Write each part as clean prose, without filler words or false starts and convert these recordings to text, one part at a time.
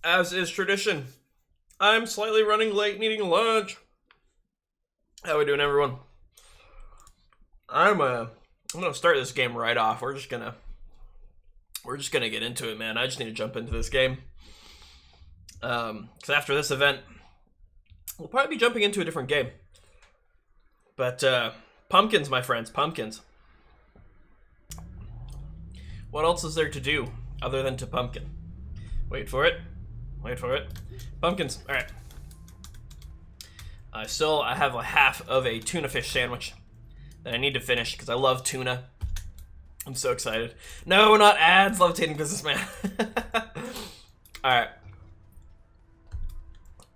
As is tradition, I'm slightly running late and eating lunch. How we doing, everyone? I'm gonna start this game right off. We're just gonna get into it, man. I just need to jump into this game. Because after this event, we'll probably be jumping into a different game. But pumpkins, my friends, pumpkins. What else is there to do other than to pumpkin? Wait for it. Wait for it. Pumpkins. All right. I have a half of a tuna fish sandwich that I need to finish because I love tuna. I'm so excited. No, not ads. Levitating businessman. All right.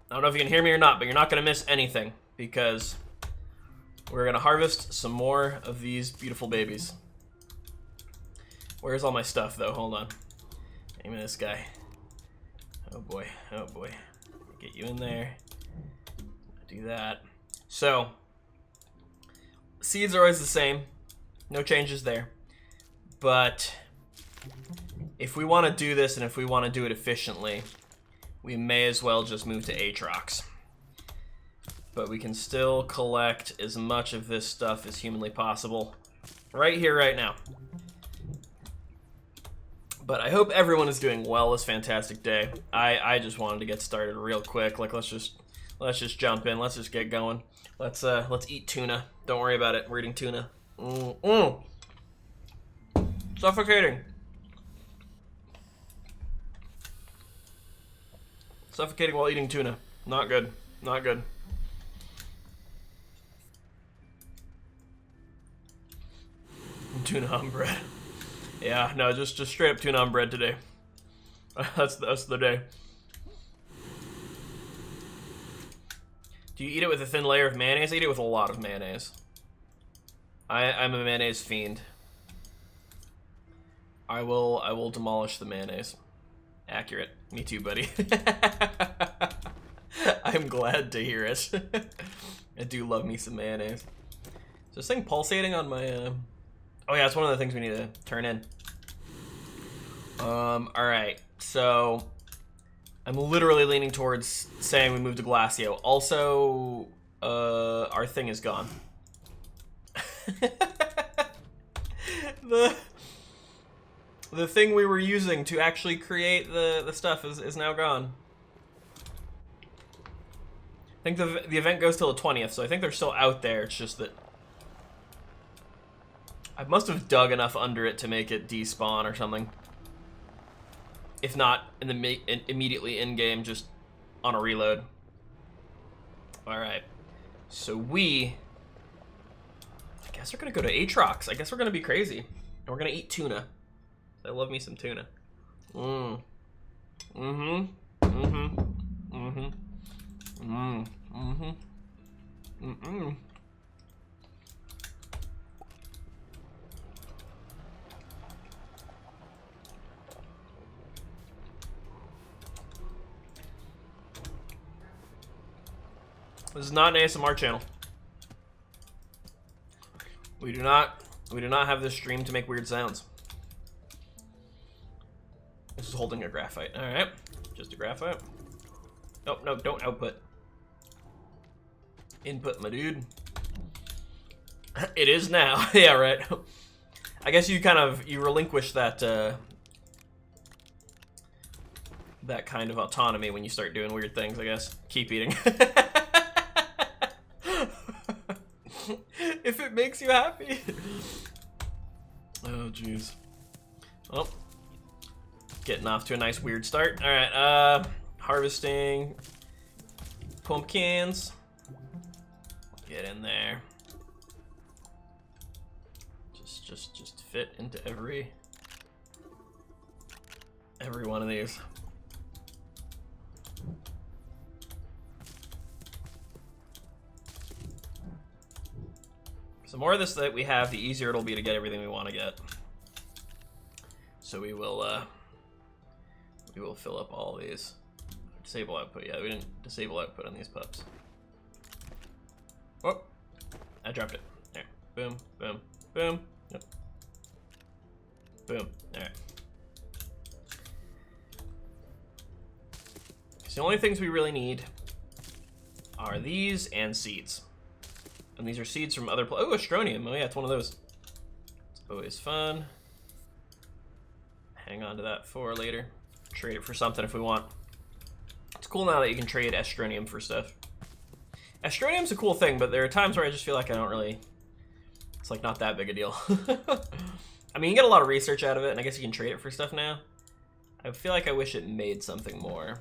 I don't know if you can hear me or not, but you're not going to miss anything because we're going to harvest some more of these beautiful babies. Where's all my stuff, though? Hold on. Aim at this guy. Oh boy, oh boy. Get you in there. Do that. So, seeds are always the same. No changes there. But if we want to do this and if we want to do it efficiently, we may as well just move to Aatrox. But we can still collect as much of this stuff as humanly possible right here, right now. But I hope everyone is doing well this fantastic day. I just wanted to get started real quick. Like let's just jump in. Let's just get going. Let's eat tuna. Don't worry about it. We're eating tuna. Suffocating. Suffocating while eating tuna. Not good. Not good. Tuna on bread. Yeah, no, just straight up tuna on bread today. That's the day. Do you eat it with a thin layer of mayonnaise? I eat it with a lot of mayonnaise. I'm a mayonnaise fiend. I will demolish the mayonnaise. Accurate. Me too, buddy. I'm glad to hear it. I do love me some mayonnaise. Is this thing pulsating on my Oh yeah, it's one of the things we need to turn in. Alright, so I'm literally leaning towards saying we move to Glacio. Also, our thing is gone. The thing we were using to actually create the stuff is now gone. I think the event goes till the 20th, so I think they're still out there. It's just that I must have dug enough under it to make it despawn or something. If not, immediately in-game, just on a reload. Alright. So I guess we're going to go to Aatrox. I guess we're going to be crazy. And we're going to eat tuna. I love me some tuna. This is not an ASMR channel. We do not have this stream to make weird sounds. This is holding a graphite. All right, just a graphite. Oh no, don't output. Input, my dude. It is now. Yeah, right. I guess you relinquish that that kind of autonomy when you start doing weird things. I guess. Keep eating. If it makes you happy. Oh, jeez. Oh. Getting off to a nice weird start. Alright, harvesting pumpkins. Get in there. Just fit into every one of these. So the more of this that we have, the easier it'll be to get everything we want to get. So we will fill up all these. Disable output. Yeah, we didn't disable output on these pups. Oh, I dropped it. There. Boom, boom, boom. Yep. Boom. All right. So the only things we really need are these and seeds. And these are seeds from other oh, Astronium. Oh yeah, it's one of those. It's always fun. Hang on to that for later. Trade it for something if we want. It's cool now that you can trade Astronium for stuff. Astronium's a cool thing, but there are times where I just feel like I don't really... It's like not that big a deal. I mean, you get a lot of research out of it, and I guess you can trade it for stuff now. I feel like I wish it made something more.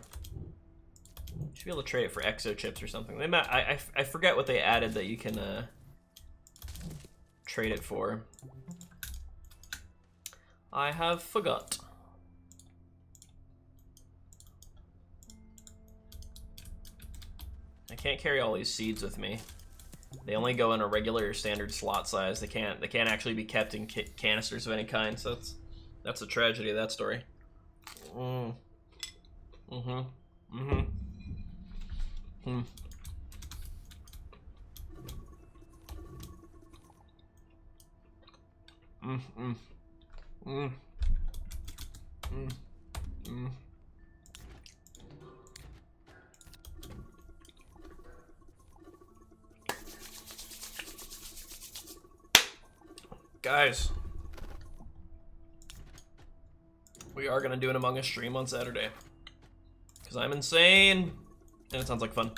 You should be able to trade it for exo chips or something. They might, I forget what they added that you can trade it for. I have forgot. I can't carry all these seeds with me. They only go in a regular standard slot size. They can't actually be kept in canisters of any kind. So that's the tragedy of that story. Guys, we are gonna do an Among Us stream on Saturday because I'm insane and it sounds like fun.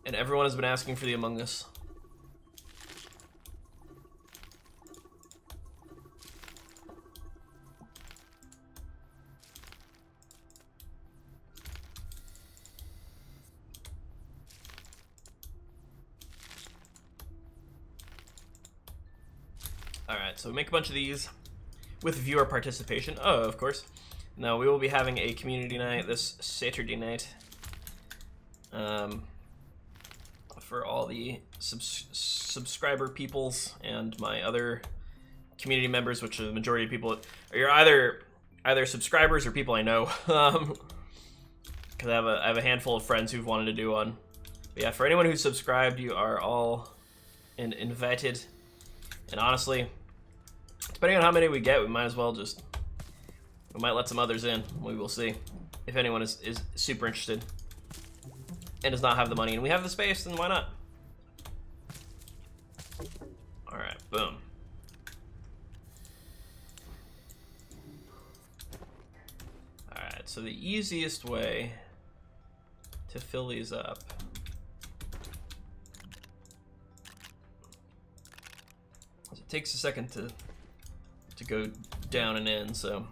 And everyone has been asking for the Among Us. Alright, so we make a bunch of these with viewer participation. Oh, of course. Now, we will be having a community night this Saturday night. For all the subscriber peoples and my other community members, which are the majority of people. You're either subscribers or people I know. Because I have a handful of friends who've wanted to do one. But yeah, for anyone who's subscribed, you are all invited. And honestly, depending on how many we get, we might as well just... We might let some others in. We will see. If anyone is super interested and does not have the money and we have the space, then why not? Alright, boom. Alright, so the easiest way to fill these up is it takes a second to go down and in, so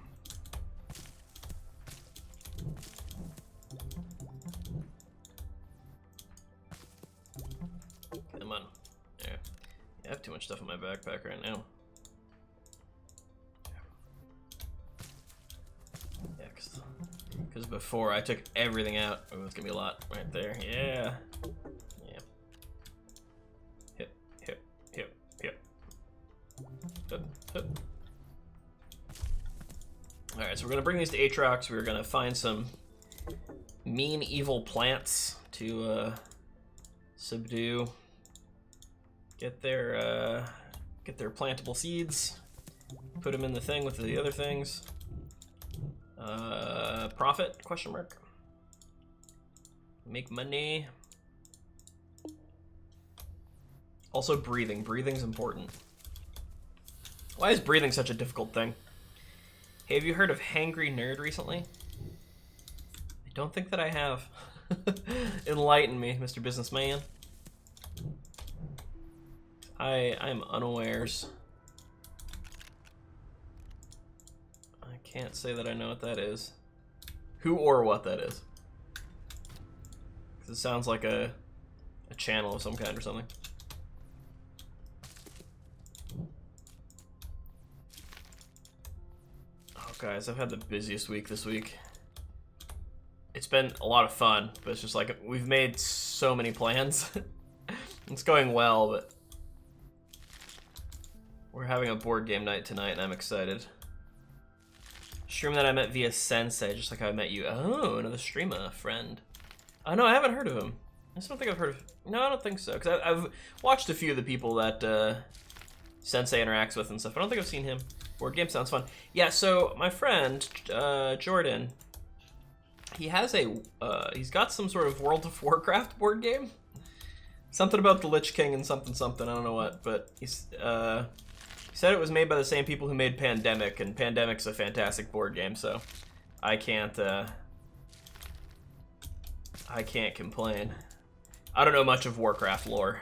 come on. There. I have too much stuff in my backpack right now. Yeah, because before I took everything out. Oh, it's gonna be a lot right there. Yeah. Yeah. Hip, hip, hip, hip. Hip, hip. Alright, so we're gonna bring these to Aatrox. We're gonna find some mean, evil plants to subdue. Get their plantable seeds. Put them in the thing with the other things. Profit? Question mark. Make money. Also breathing. Breathing's important. Why is breathing such a difficult thing? Hey, have you heard of Hangry Nerd recently? I don't think that I have. Enlighten me, Mr. Businessman. I'm unawares. I can't say that I know what that is. Who or what that is. 'Cause it sounds like a channel of some kind or something. Oh, guys, I've had the busiest week this week. It's been a lot of fun, but it's just like we've made so many plans. It's going well, but we're having a board game night tonight, and I'm excited. Stream that I met via Sensei, just like how I met you. Oh, another streamer friend. Oh, no, I haven't heard of him. I just don't think I've heard of... No, I don't think so, because I've watched a few of the people that Sensei interacts with and stuff. I don't think I've seen him. Board game sounds fun. Yeah, so my friend, Jordan, He has he's got some sort of World of Warcraft board game. Something about the Lich King and something, I don't know what, but he said it was made by the same people who made Pandemic, and Pandemic's a fantastic board game, so I can't complain. I don't know much of Warcraft lore,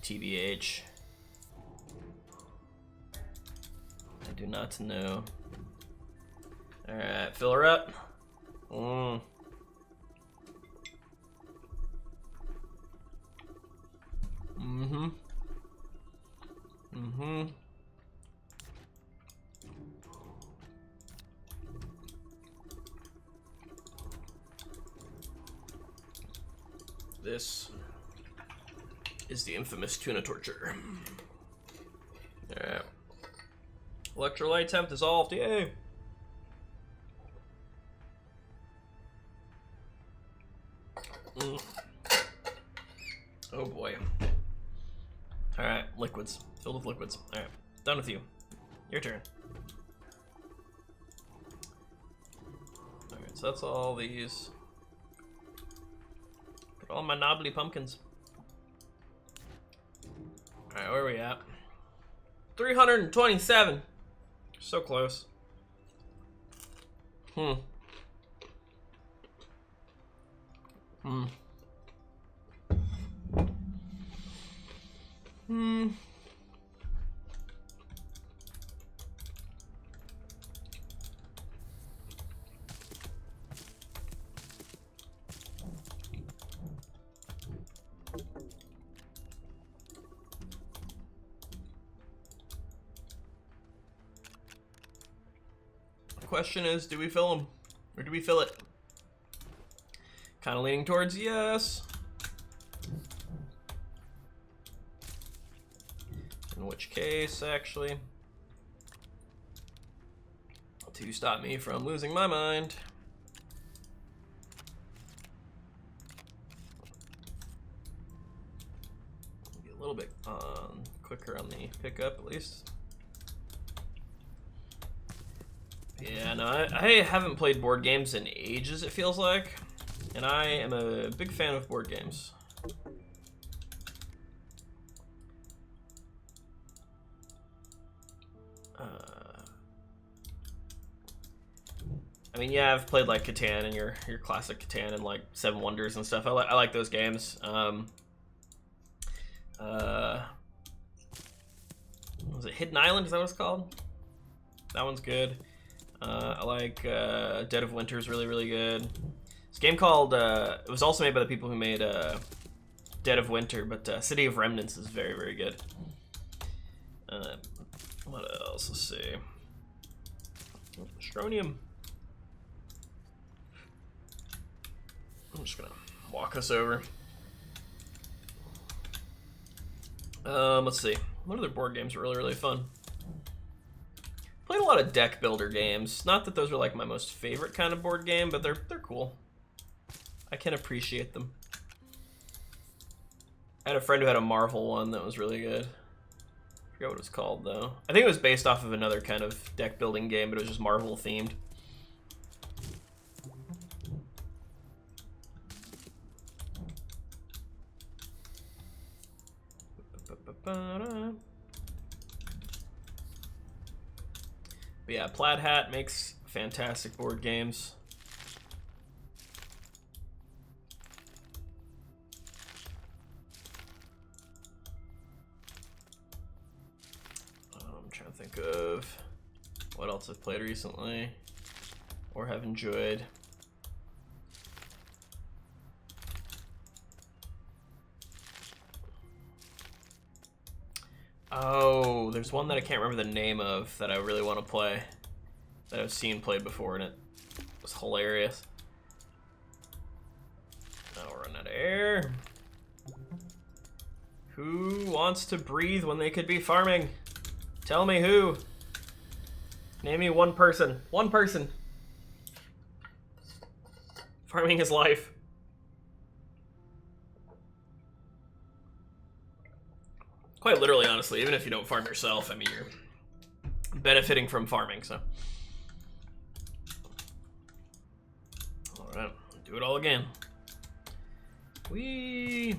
TBH. I do not know. Alright, fill her up. This is the infamous tuna torture. Alright. Electrolytes have dissolved, yay! Oh boy. Alright, liquids. Filled with liquids. Alright, done with you. Your turn. Alright, so that's all these. Put all my knobbly pumpkins. Alright, where are we at? 327. So close. The question is, do we fill them? Or do we fill it? Kind of leaning towards yes. In which case, actually, to stop me from losing my mind, be a little bit quicker on the pickup at least. Yeah, no, I haven't played board games in ages, it feels like. And I am a big fan of board games. I mean, yeah, I've played like Catan and your classic Catan and like Seven Wonders and stuff. I like those games. Was it Hidden Island? Is that what it's called? That one's good. I like Dead of Winter is really, really good. This game called, it was also made by the people who made Dead of Winter, but City of Remnants is very, very good. What else? Let's see. Astroneer. I'm just gonna walk us over. Let's see. What other board games are really, really fun? Played a lot of deck builder games. Not that those are like my most favorite kind of board game, but they're cool. I can appreciate them. I had a friend who had a Marvel one that was really good. I forget what it's called though. I think it was based off of another kind of deck building game, but it was just Marvel themed. But yeah, Plaid Hat makes fantastic board games. I'm trying to think of what else I've played recently or have enjoyed. Oh, there's one that I can't remember the name of that I really want to play, that I've seen played before, and it was hilarious. Now we're running out of air. Who wants to breathe when they could be farming? Tell me who. Name me one person. One person. Farming is life. Quite literally, honestly, even if you don't farm yourself, I mean, you're benefiting from farming, so. Alright, do it all again. Whee!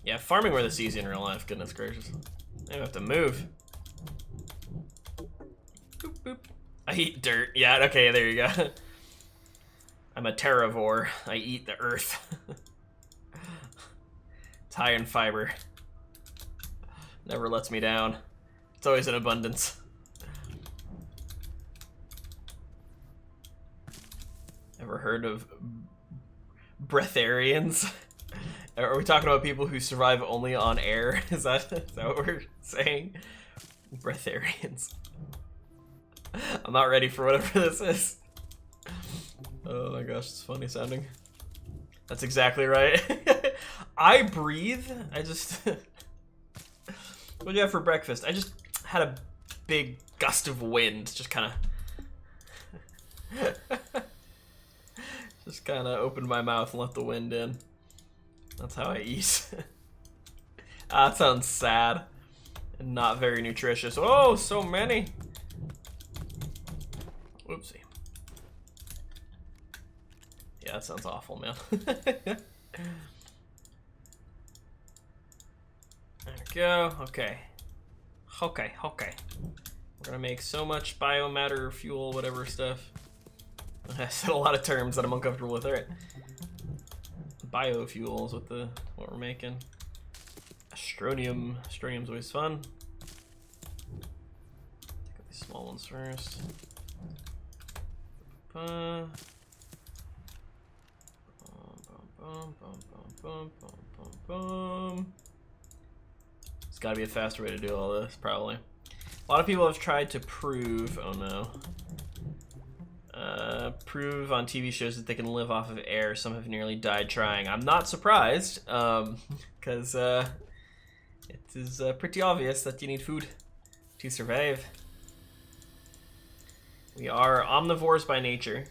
Yeah, farming where this easy in real life, goodness gracious. I have to move. Boop, boop. I eat dirt. Yeah, okay, there you go. I'm a terravore. I eat the earth. It's high in fiber. Never lets me down. It's always in abundance. Ever heard of breatharians? Are we talking about people who survive only on air? Is that what we're saying? Breatharians. I'm not ready for whatever this is. Oh my gosh, it's funny sounding. That's exactly right. I breathe. I just... What do you have for breakfast? I just had a big gust of wind. Just kind of... just kind of opened my mouth and let the wind in. That's how I eat. That sounds sad. And not very nutritious. Oh, so many. Whoopsie. Yeah, that sounds awful, man. There we go. Okay. Okay. We're gonna make so much biomatter, fuel, whatever stuff. I said a lot of terms that I'm uncomfortable with. All right. Biofuels with what we're making. Astronium. Astronium's always fun. Take out these small ones first. There's gotta be a faster way to do all this, probably. A lot of people have tried to prove, oh no, prove on TV shows that they can live off of air. Some have nearly died trying. I'm not surprised, because it is pretty obvious that you need food to survive. We are omnivores by nature,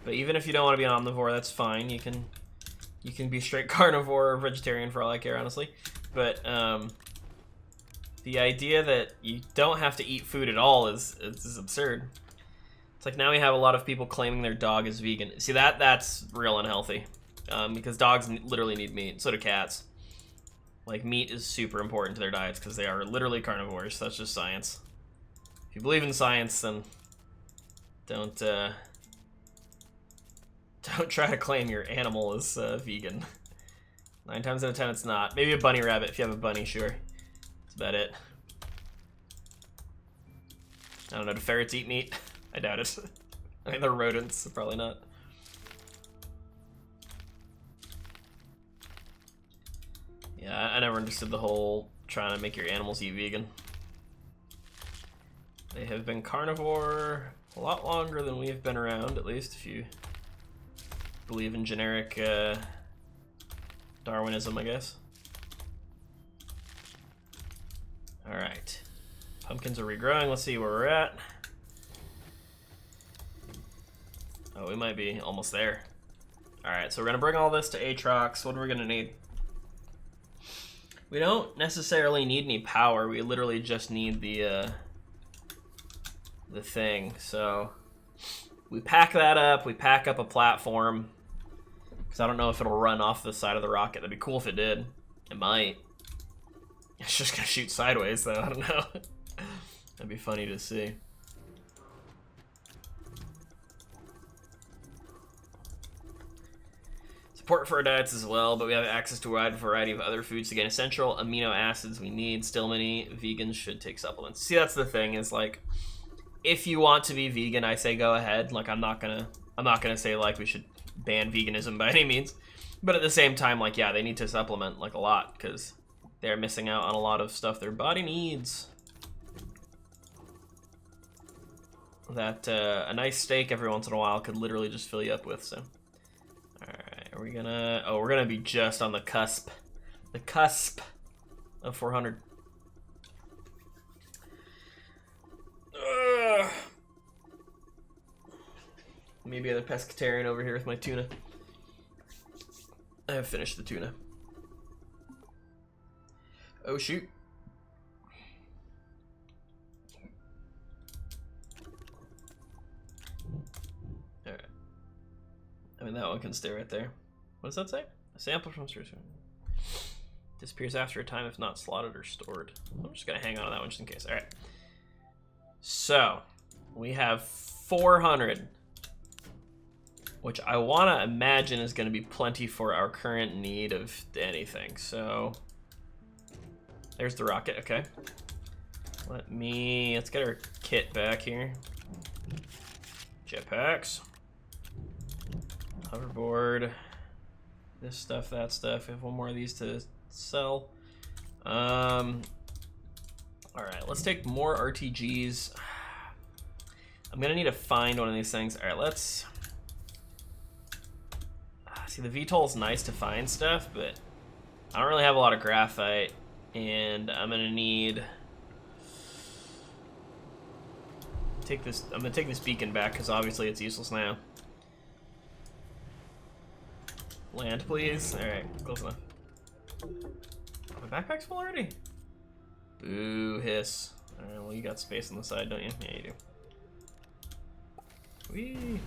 but even if you don't want to be an omnivore, that's fine. You can be straight carnivore or vegetarian for all I care, honestly. But the idea that you don't have to eat food at all is absurd. It's like now we have a lot of people claiming their dog is vegan. See, that's real unhealthy, because dogs literally need meat. So do cats. Like, meat is super important to their diets because they are literally carnivores. That's just science. If you believe in science, then don't try to claim your animal is vegan. 9 times out of 10 it's not. Maybe a bunny rabbit if you have a bunny, sure. That's about it. I don't know, do ferrets eat meat? I doubt it. I mean, they're rodents, so probably not. Yeah, I never understood the whole trying to make your animals eat vegan. They have been carnivore a lot longer than we've been around, at least if you believe in generic Darwinism, I guess. Alright. Pumpkins are regrowing. Let's see where we're at. Oh, we might be almost there. Alright, so we're going to bring all this to Aatrox. What are we going to need? We don't necessarily need any power. We literally just need the thing. So we pack that up. We pack up a platform. Because I don't know if it'll run off the side of the rocket. That'd be cool if it did. It might. It's just going to shoot sideways, though. I don't know. That'd be funny to see. Support for our diets as well, but we have access to a wide variety of other foods to gain essential amino acids we need. Still, many vegans should take supplements. See, that's the thing, is like, if you want to be vegan, I say go ahead. Like, I'm not gonna say like we should ban veganism by any means, but at the same time, like, yeah, they need to supplement like a lot because they're missing out on a lot of stuff their body needs. That a nice steak every once in a while could literally just fill you up with. So, all right, are we gonna? Oh, we're gonna be just on the cusp of 400. Maybe the pescatarian over here with my tuna. I have finished the tuna. Oh shoot. Alright. And that one can stay right there. What does that say? A sample from storage disappears after a time if not slotted or stored. I'm just gonna hang on to that one just in case. All right. So we have 400, which I want to imagine is going to be plenty for our current need of anything. So there's the rocket. Okay. Let's get our kit back here. Jetpacks. Hoverboard. This stuff, that stuff. We have one more of these to sell. All right, let's take more RTGs. I'm gonna need to find one of these things. All right, let's see. The VTOL is nice to find stuff, but I don't really have a lot of graphite, and I'm gonna need take this. I'm gonna take this beacon back because obviously it's useless now. Land, please. All right, close enough. Oh, my backpack's full already. Boo hiss. All right, well, you got space on the side, don't you? Yeah, you do. Whee.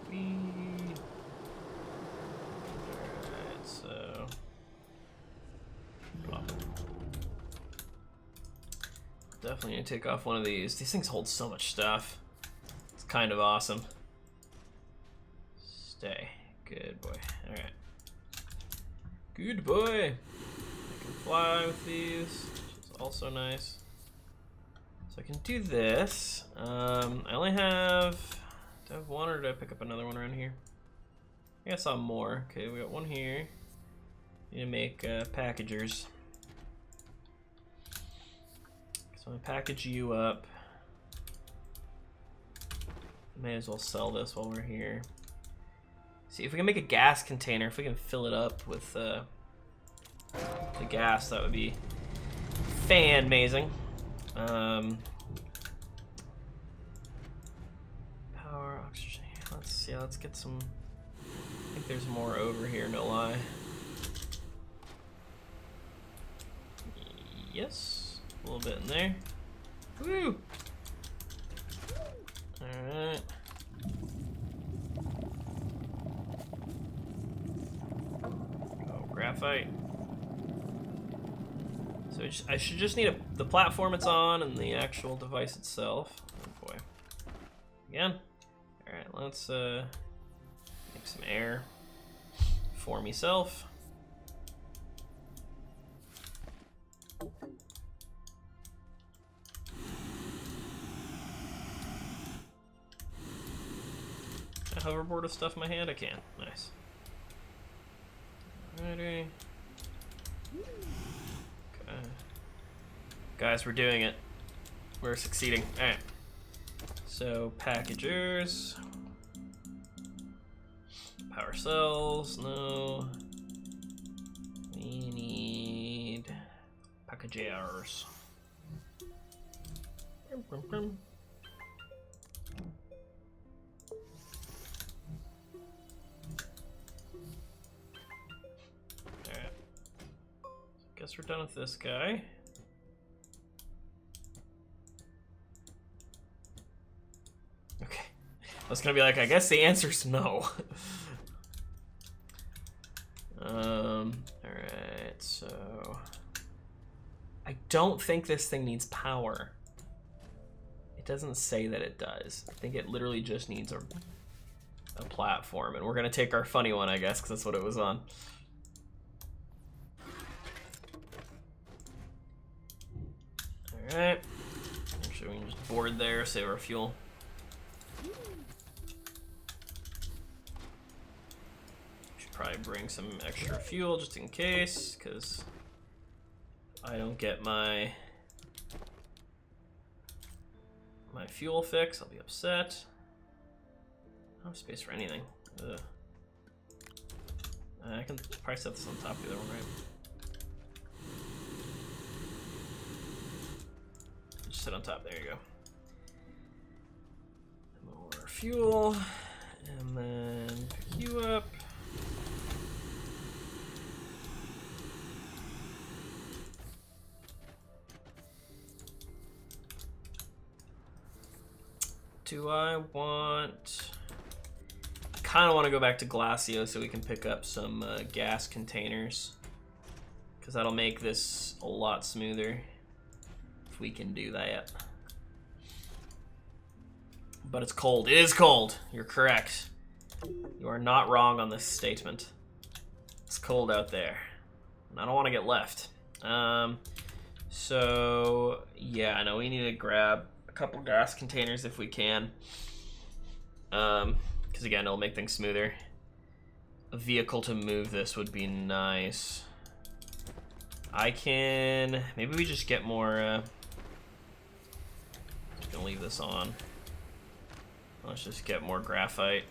Whee. Alright, so plop. Definitely need to take off one of these. These things hold so much stuff. It's kind of awesome. Stay. Good boy. Alright. Good boy. I can fly with these, which is also nice. So I can do this. I only have, do I have one or did I pick up another one around here? I think I saw more. Okay, we got one here. Need to make packagers. So I'm gonna package you up. May as well sell this while we're here. See, if we can make a gas container, if we can fill it up with the gas, that would be fan-mazing. Power, oxygen. Let's see, let's get some. I think there's more over here, no lie. Yes, a little bit in there. Woo! Alright. Graphite. So I should just need the platform it's on and the actual device itself. Oh boy. Again. Alright, let's make some air for myself. Can I hoverboard with stuff in my hand? I can. Nice. Alrighty. Okay. Guys, we're doing it. We're succeeding. Alright. So, packagers. Power cells, no. We need packagers. Guess we're done with this guy. Okay. I was gonna be like, I guess the answer's no. Alright, so I don't think this thing needs power. It doesn't say that it does. I think it literally just needs a platform, and we're gonna take our funny one, I guess, because that's what it was on. Alright. Make sure we can just board there, save our fuel. Should probably bring some extra fuel just in case, because I don't get my fuel fix, I'll be upset. I don't have space for anything. Ugh. I can probably set this on top of the other one, right? Just sit on top, there you go. More fuel, and then pick you up. do I want? I kind of want to go back to Glacio so we can pick up some gas containers, because that'll make this a lot smoother if we can do that. But it's cold. It is cold. You're correct. You are not wrong on this statement. It's cold out there, and I don't want to get left. So yeah, I know we need to grab a couple gas containers if we can. Because again, it'll make things smoother. A vehicle to move this would be nice. I can... Maybe we just get more... Just gonna leave this on. Let's just get more graphite.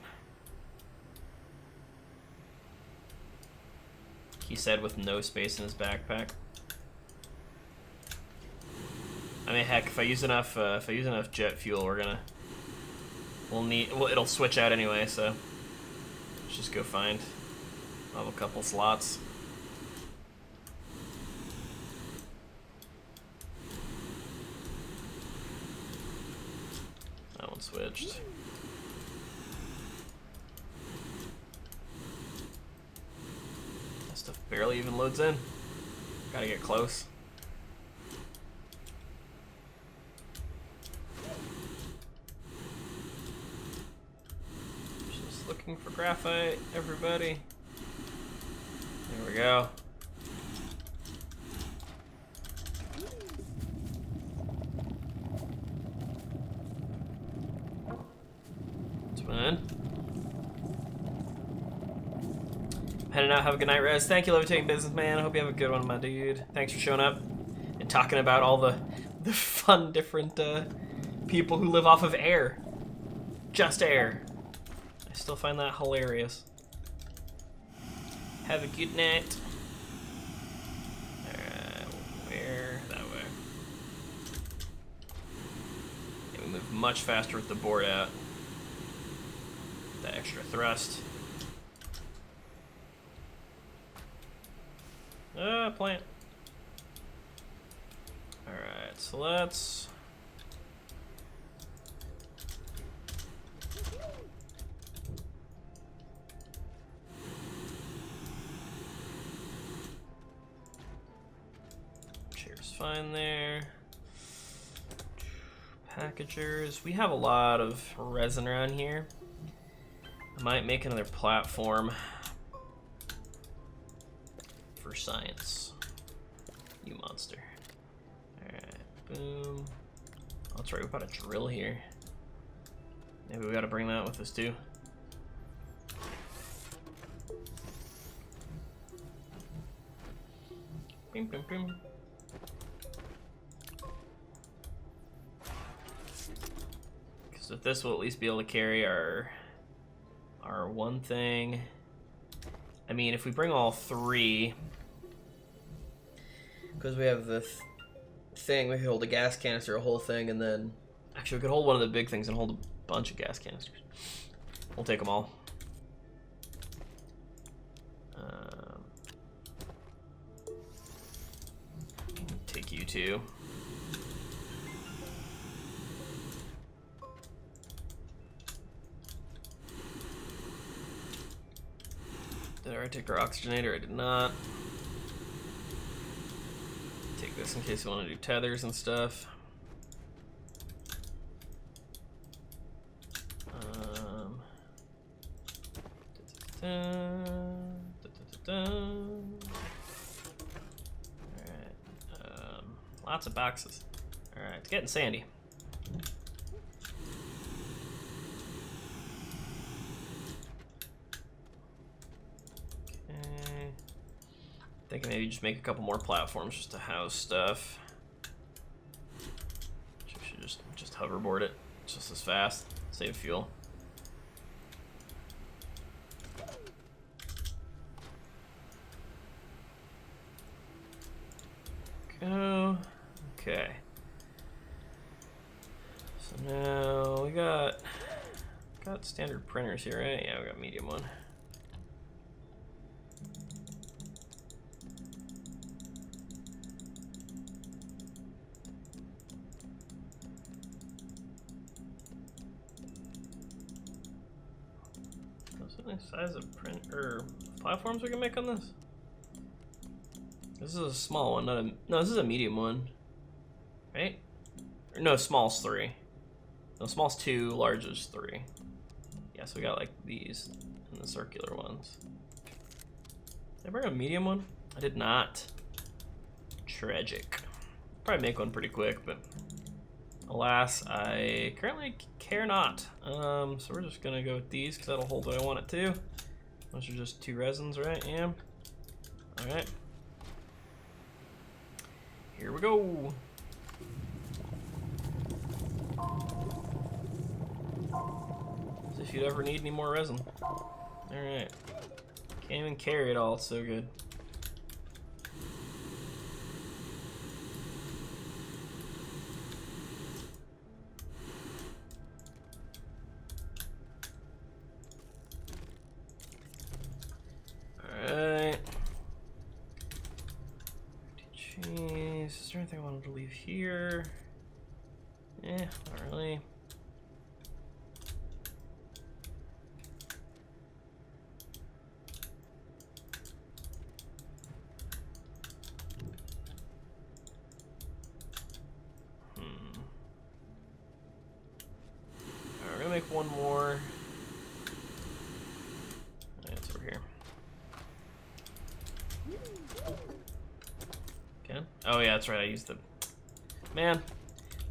He said with no space in his backpack. I mean, heck, if I use enough jet fuel, it'll switch out anyway. So let's just go find. I'll have a couple slots. That one switched. That stuff barely even loads in. Gotta get close. Just looking for graphite, everybody. There we go. It's fine. Heading out, have a good night, Rez. Thank you, Levitating Businessman. I hope you have a good one, my dude. Thanks for showing up and talking about all the fun different people who live off of air. Just air. I still find that hilarious. Have a good night. Where? That way. Yeah, we move much faster with the board out. The extra thrust. Plant. Alright, so let's... Chair's fine there. Packagers. We have a lot of resin around here. I might make another platform for science. You monster. Alright, boom. Oh, that's right, we got a drill here. Maybe we gotta bring that with us too. Bing, bing, bing. Because with this, we'll at least be able to carry our one thing. I mean, if we bring all three, because we have the thing, we could hold a gas canister, a whole thing, and then... Actually, we could hold one of the big things and hold a bunch of gas canisters. We'll take them all. Take you two. Did I already take our oxygenator? I did not. Take this in case you want to do tethers and stuff. Alright. Lots of boxes. Alright, it's getting sandy. Thinking maybe just make a couple more platforms just to house stuff. Should just hoverboard it. It's just as fast. Save fuel. Go. Okay. So now we got standard printers here, right? Yeah, we got medium one. Any size of print or platforms we can make on this? This is a small one, not a no. This is a medium one, right? Or no, small's 3. No, small's 2, large is 3. Yeah, so we got like these and the circular ones. Did I bring a medium one? I did not. Tragic. Probably make one pretty quick, but alas, I currently care not. So we're just gonna go with these because that'll hold what I want it to. Those are just 2 resins, right? Yeah. All right. Here we go. As if you'd ever need any more resin. All right. Can't even carry it all. It's so good. Is there anything I wanted to leave here? Not really. Alright, we're gonna make one more. It's over here. Okay. Oh yeah, that's right, I used the... Man,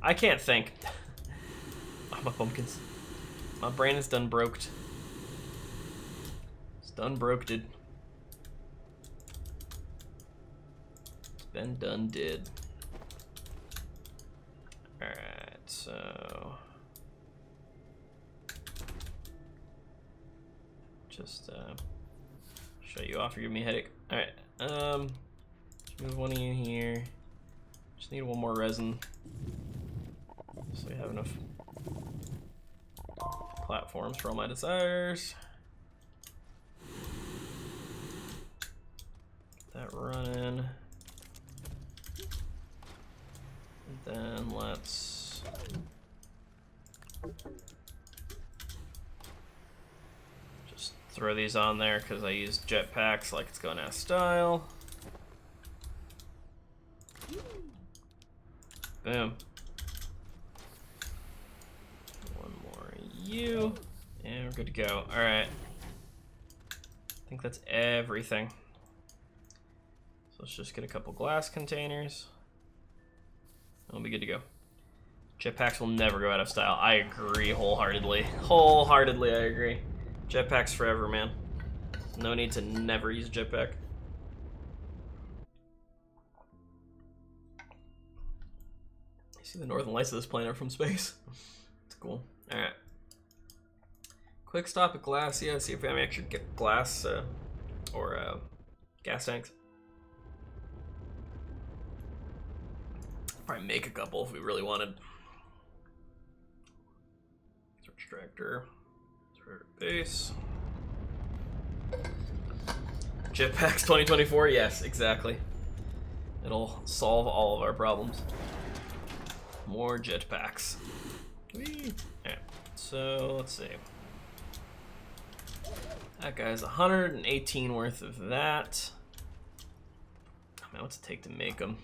I can't think. Oh, my pumpkins. My brain is done broked. It's done broked. It's been done did. Alright, so... Just show you off or give me a headache. Alright, just move one of you here. Just need one more resin. So we have enough platforms for all my desires. Get that running. And then let's just throw these on there because I use jetpacks like it's going out of style. Boom. One more you. And we're good to go. Alright. I think that's everything. So let's just get a couple glass containers. We'll be good to go. Jetpacks will never go out of style. I agree wholeheartedly. Wholeheartedly, I agree. Jetpacks forever, man. No need to never use a jetpack. See the northern lights of this planet from space. It's cool. All right. Quick stop at glass. Yeah, see if we have any extra glass or gas tanks. Probably make a couple if we really wanted. Search tractor. Search base. Jetpacks 2024. Yes, exactly. It'll solve all of our problems. More jetpacks. Alright, so let's see. That guy's 118 worth of that. Oh, man, what's it take to make them?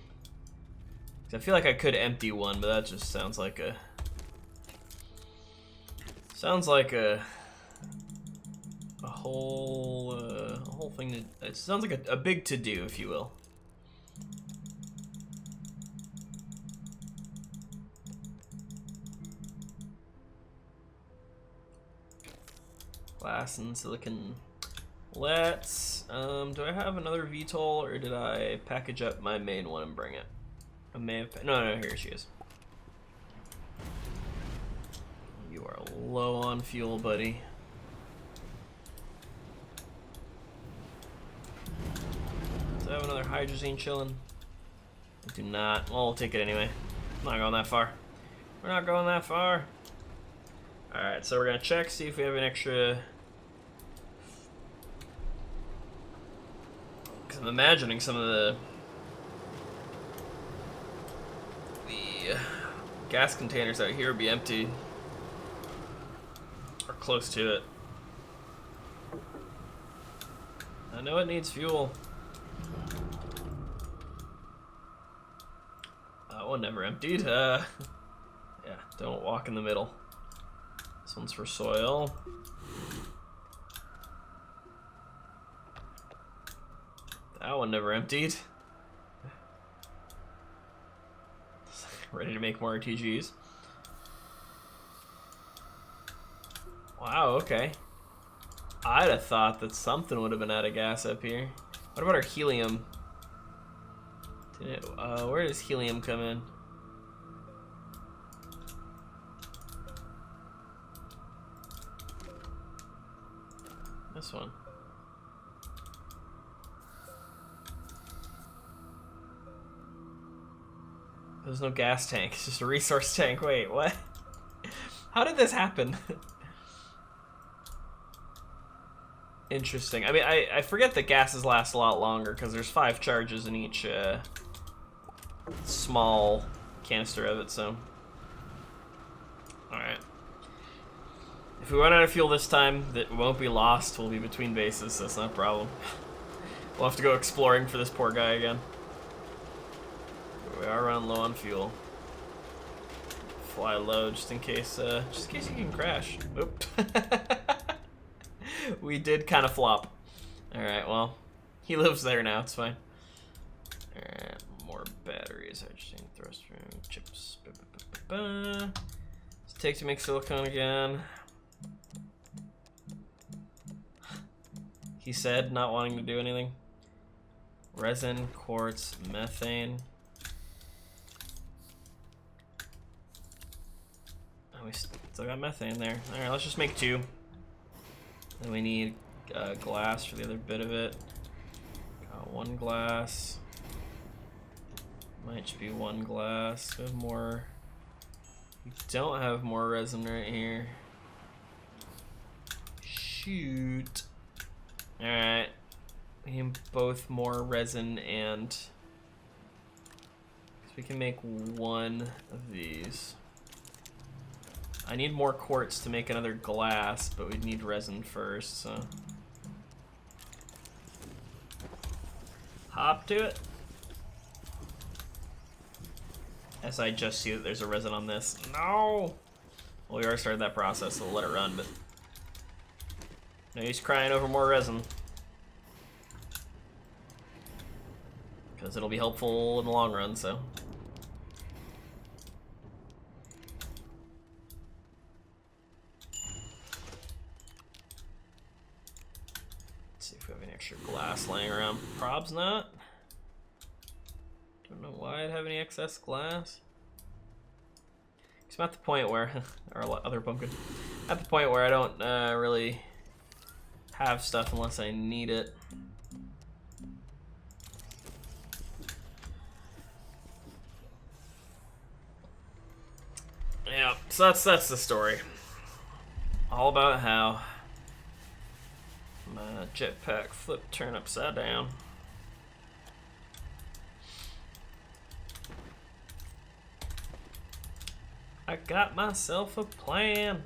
I feel like I could empty one, but that just sounds like a whole thing. It sounds like a big to do, if you will. Glass and silicon. Let's, do I have another VTOL or did I package up my main one and bring it? I may have, no, here she is. You are low on fuel, buddy. Do I have another hydrazine chilling? I do not. Well, we'll take it anyway. I'm not going that far. We're not going that far. Alright, so we're gonna check, see if we have an extra. Because I'm imagining some of the gas containers out here would be empty. Or close to it. know it needs fuel. That one never emptied. Yeah, don't walk in the middle. This one's for soil. That one never emptied. Ready to make more RTGs. Wow, okay. I'd have thought that something would have been out of gas up here. What about our helium? Where does helium come in? This one. There's no gas tank, it's just a resource tank. Wait, what? How did this happen? Interesting. I mean, I forget that gases last a lot longer because there's 5 charges in each small canister of it, so. Alright. If we run out of fuel this time, that won't be lost. We'll be between bases, so that's not a problem. We'll have to go exploring for this poor guy again. We are running low on fuel. Fly low just in case he can crash. Oop. We did kind of flop. Alright, well, he lives there now, it's fine. Alright, more batteries, hydrogen, thrust room, chips. Let's take to make silicone again. He said, not wanting to do anything. Resin, quartz, methane. Oh, we still got methane there. Alright, let's just make 2. Then we need glass for the other bit of it. Got 1 glass. Might just be 1 glass. We have more. We don't have more resin right here. Shoot. Alright. We need both more resin and. 'Cause we can make 1 of these. I need more quartz to make another glass, but we'd need resin first, so. Hop to it. As I just see that there's a resin on this. No! Well, we already started that process, so we'll let it run, but. No use crying over more resin. Because it'll be helpful in the long run, so. Extra glass laying around. Prob's not. Don't know why I'd have any excess glass. I'm at the point where, or other pumpkin, at the point where I don't really have stuff unless I need it. Yeah, so that's the story. All about how my jetpack flip turn upside down. I got myself a plan.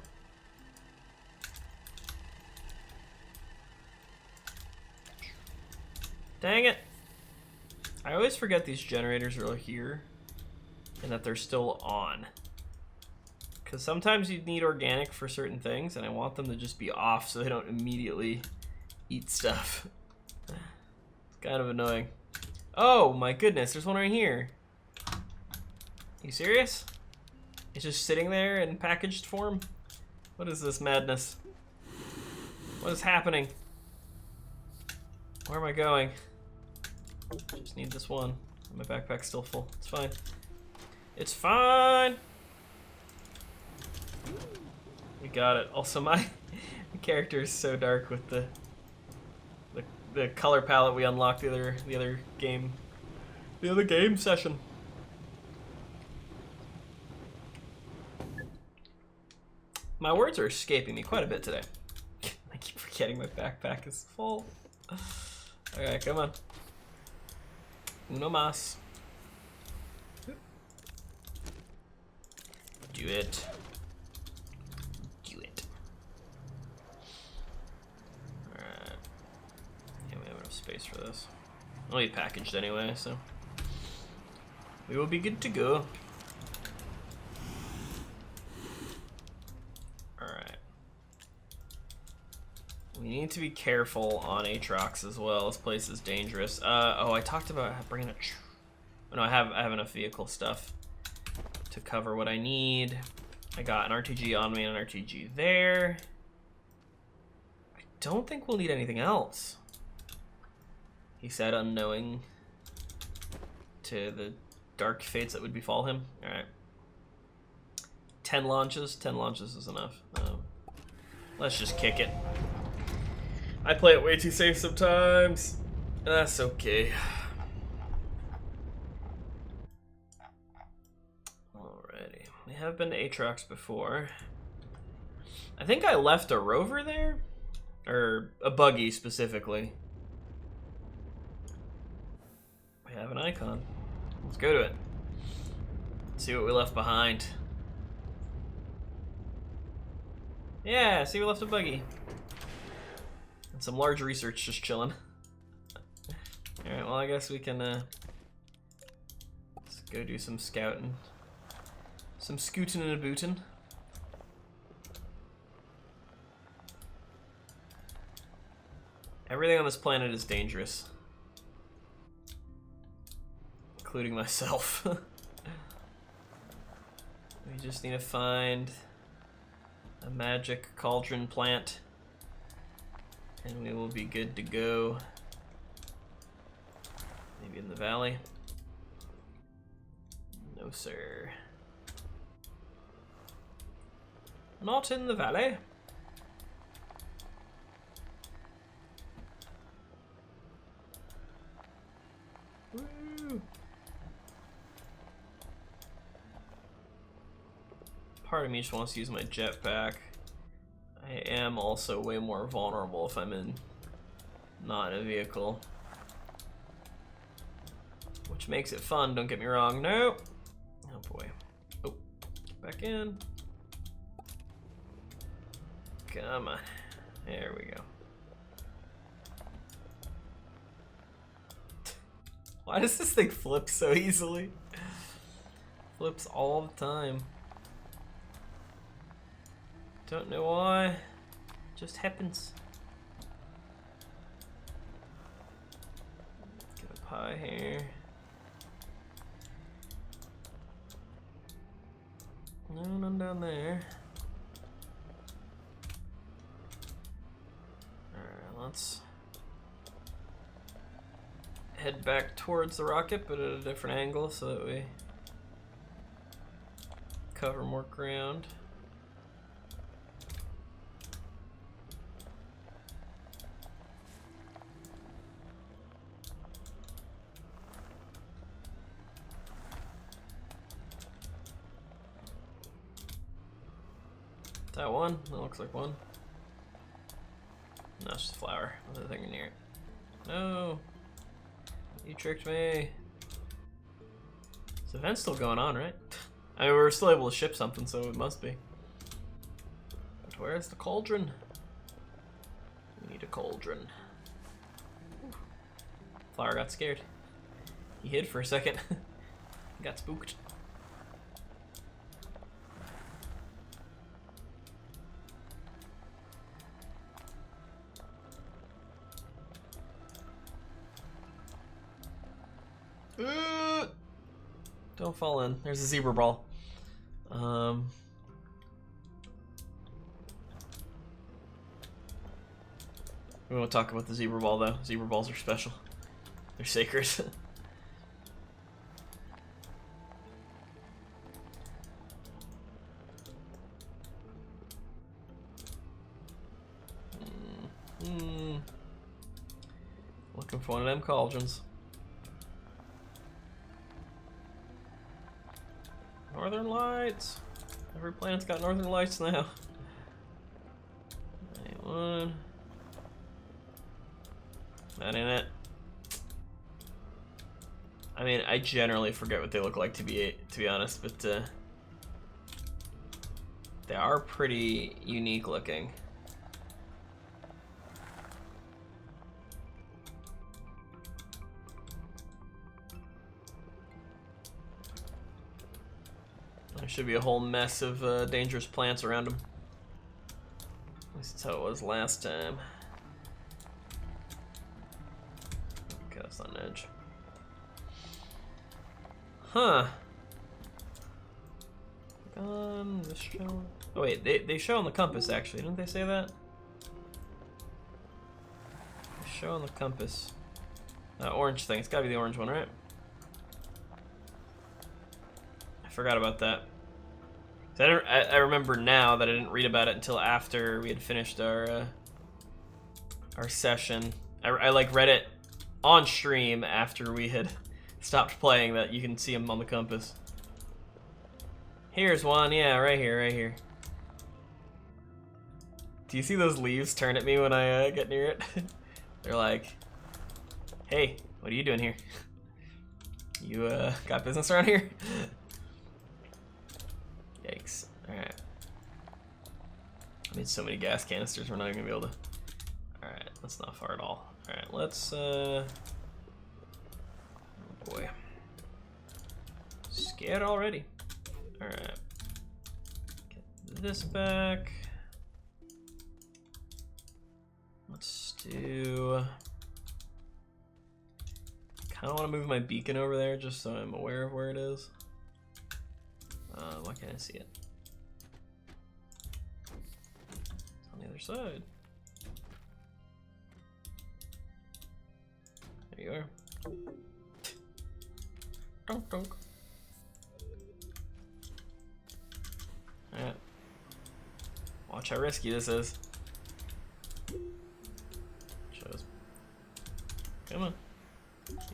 Dang it. I always forget these generators are here and that they're still on. Because sometimes you need organic for certain things and I want them to just be off so they don't immediately eat stuff. It's kind of annoying. Oh my goodness, there's one right here. You serious? It's just sitting there in packaged form? What is this madness? What is happening? Where am I going? Just need this one. My backpack's still full. It's fine. It's fine! We got it. Also, my character is so dark with the color palette we unlocked the other game session. My words are escaping me quite a bit today. I keep forgetting my backpack is full. Alright, come on. Uno mas. Do it. for this. It'll be packaged anyway, so we will be good to go. Alright. We need to be careful on Aatrox as well. This place is dangerous. Oh, I talked about bringing a... No, I have enough vehicle stuff to cover what I need. I got an RTG on me and an RTG there. I don't think we'll need anything else. He said, unknowing to the dark fates that would befall him. Alright. 10 launches? 10 launches is enough. Let's just kick it. I play it way too safe sometimes. That's okay. Alrighty. We have been to Aatrox before. I think I left a rover there? Or a buggy, specifically. We have an icon. Let's go to it. See what we left behind. Yeah, see, we left a buggy. And some large research just chilling. Alright, well, I guess we can let's go do some scouting. Some scooting and a booting. Everything on this planet is dangerous. Including myself. We just need to find a magic cauldron plant. And we will be good to go. Maybe in the valley. No, sir. Not in the valley. Woo. Part of me just wants to use my jetpack. I am also way more vulnerable if I'm not in a vehicle. Which makes it fun, don't get me wrong. Nope. Oh boy. Oh, get back in. Come on. There we go. Why does this thing flip so easily? Flips all the time. Don't know why. Just happens. Get up high here. No, none down there. Alright, let's head back towards the rocket, but at a different angle so that we cover more ground. That one? That looks like one. No, it's just a flower. There's a thing near it. No! You tricked me. This event's still going on, right? I mean, we're still able to ship something, so it must be. But where's the cauldron? We need a cauldron. Flower got scared. He hid for a second. Got spooked. Don't fall in. There's a zebra ball. We won't talk about the zebra ball though. Zebra balls are special. They're sacred. Looking for one of them cauldrons. Northern lights. Every planet's got northern lights now. 91. Not in it. I mean, I generally forget what they look like to be honest, but they are pretty unique looking. There should be a whole mess of dangerous plants around him. At least that's how it was last time. Okay, that's on edge. Huh. This show. Oh wait, they show on the compass actually, didn't they say that? They show on the compass. That orange thing, it's gotta be the orange one, right? I forgot about that. I remember now that I didn't read about it until after we had finished our session. I like read it on stream after we had stopped playing that you can see them on the compass. Here's one, yeah, right here, right here. Do you see those leaves turn at me when I get near it? They're like, hey, what are you doing here? You got business around here? Yikes. Alright. I made so many gas canisters, we're not even gonna be able to. Alright, that's not far at all. Alright, let's oh boy. Scared already. Alright. Get this back. Let's do. Kinda wanna move my beacon over there just so I'm aware of where it is. Why can't I see it? It's on the other side. There you are. Donk donk. Alright. Watch how risky this is. Shows. Come on.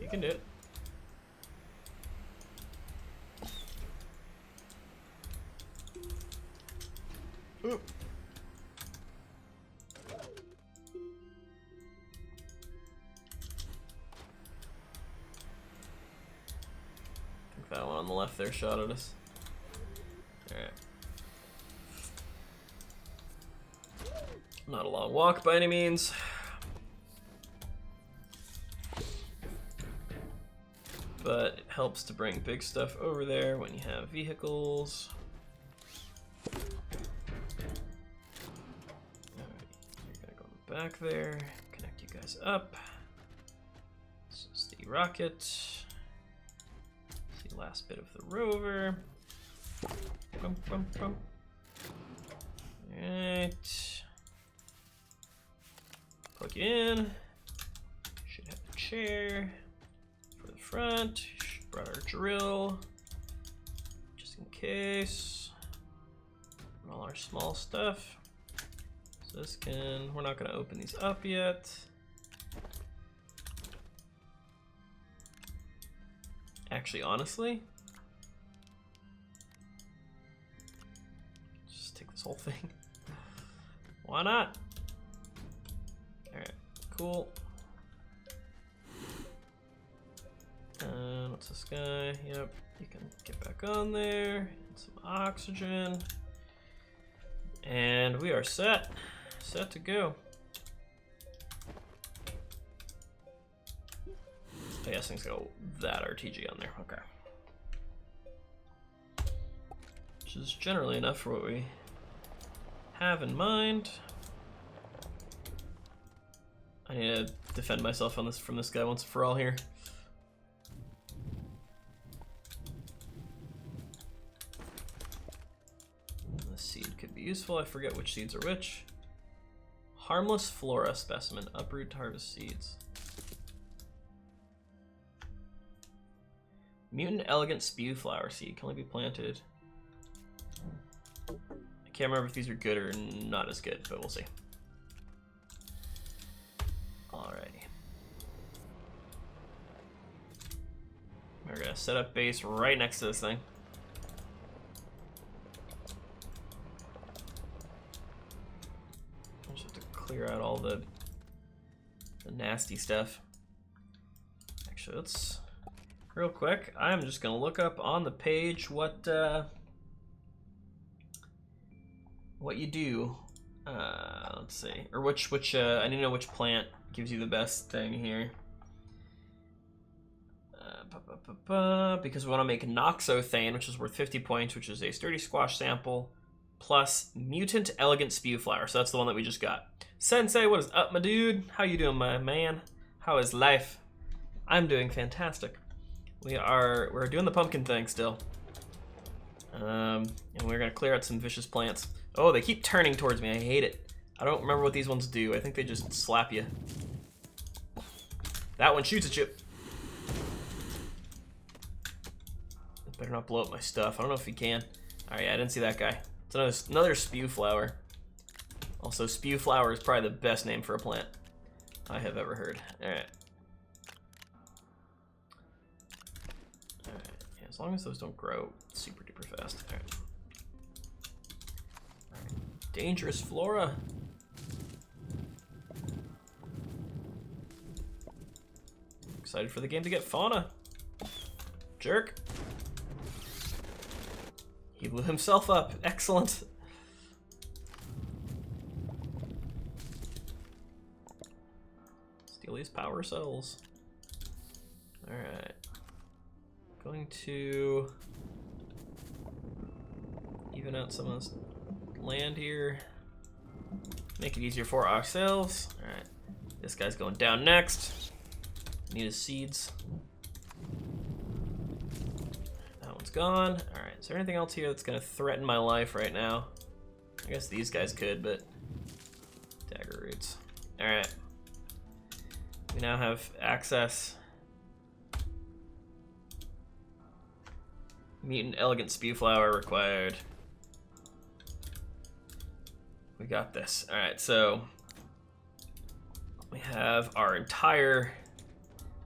You can do it. Ooh. I think that one on the left there shot at us. Alright. Not a long walk by any means. But it helps to bring big stuff over there when you have vehicles. Back there, connect you guys up. This is the rocket. The last bit of the rover. Bum, bum, bum. Alright. Plug in. Should have a chair for the front. Brought our drill just in case. And all our small stuff. This can, we're not going to open these up yet. Actually, honestly, just take this whole thing. Why not? Alright, cool. And what's this guy? Yep, you can get back on there. Some oxygen. And we are set. Set to go. I guess things go that RTG on there. Okay. Which is generally enough for what we have in mind. I need to defend myself on this from this guy once and for all here. This seed could be useful. I forget which seeds are which. Harmless flora specimen, uproot to harvest seeds. Mutant elegant spew flower seed can only be planted. I can't remember if these are good or not as good, but we'll see. Alrighty. We're gonna set up base right next to this thing. Clear out all the nasty stuff. Actually, let's real quick. I'm just gonna look up on the page what you do. Let's see, or which I need to know which plant gives you the best thing here. Because we want to make Noxothane, which is worth 50 points, which is a sturdy squash sample, plus Mutant Elegant Spew Flower. So that's the one that we just got. Sensei, what is up, my dude? How you doing, my man? How is life? I'm doing fantastic. We're doing the pumpkin thing still. And we're gonna clear out some vicious plants. Oh, they keep turning towards me. I hate it. I don't remember what these ones do. I think they just slap you. That one shoots at you. Better not blow up my stuff. I don't know if he can. Alright, yeah, I didn't see that guy. It's another spew flower. Also, spew flower is probably the best name for a plant I have ever heard. Alright. Alright, yeah, as long as those don't grow super duper fast. Alright. Dangerous flora. Excited for the game to get fauna. Jerk. He blew himself up. Excellent. Steal these power cells. Alright. Going to even out some of this land here. Make it easier for ourselves. Alright. This guy's going down next. Need his seeds. That one's gone. Alright, is there anything else here that's gonna threaten my life right now? I guess these guys could, but dagger roots. Alright. We now have access. Mutant Elegant Spew Flower required. We got this. Alright, so we have our entire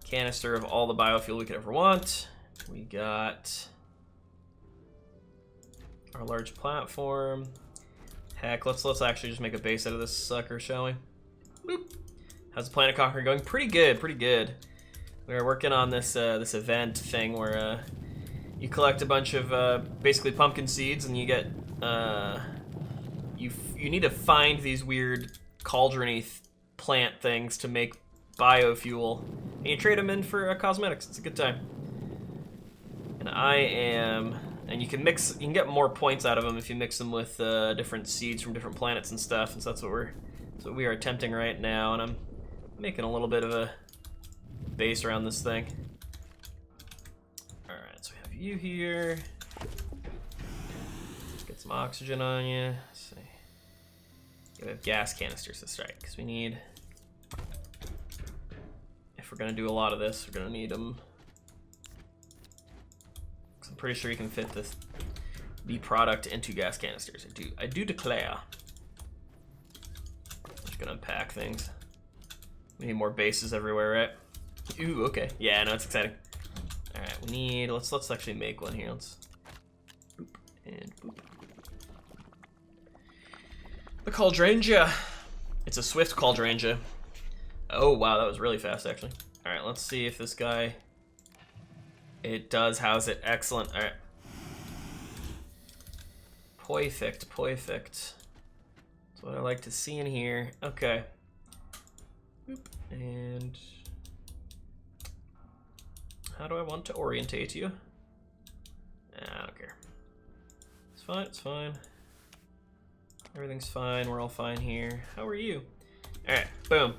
canister of all the biofuel we could ever want. We got our large platform. Heck, let's actually just make a base out of this sucker, shall we? Boop. How's the Planet Conqueror going? Pretty good, pretty good. We are working on this this event thing where you collect a bunch of basically pumpkin seeds, and you get you need to find these weird cauldron-y plant things to make biofuel, and you trade them in for cosmetics. It's a good time. And you can get more points out of them if you mix them with different seeds from different planets and stuff. And so that's what we are attempting right now. And I'm making a little bit of a base around this thing. All right, so we have you here. Get some oxygen on you. Let's see. Yeah, we have gas canisters. That's right, because we need. If we're gonna do a lot of this, we're gonna need them. I'm pretty sure you can fit the product into gas canisters. I do declare. I'm just gonna unpack things. We need more bases everywhere, right? Ooh, okay. Yeah, no, it's exciting. All right, we need. Let's actually make one here. Let's boop and boop. The Cauldranja. It's a swift Cauldranja. Oh wow, that was really fast actually. All right, let's see if this guy. It does house it. Excellent. All right. Perfect. That's what I like to see in here. Okay. Boop. And how do I want to orientate you? I don't care. It's fine. It's fine. Everything's fine. We're all fine here. How are you? All right. Boom.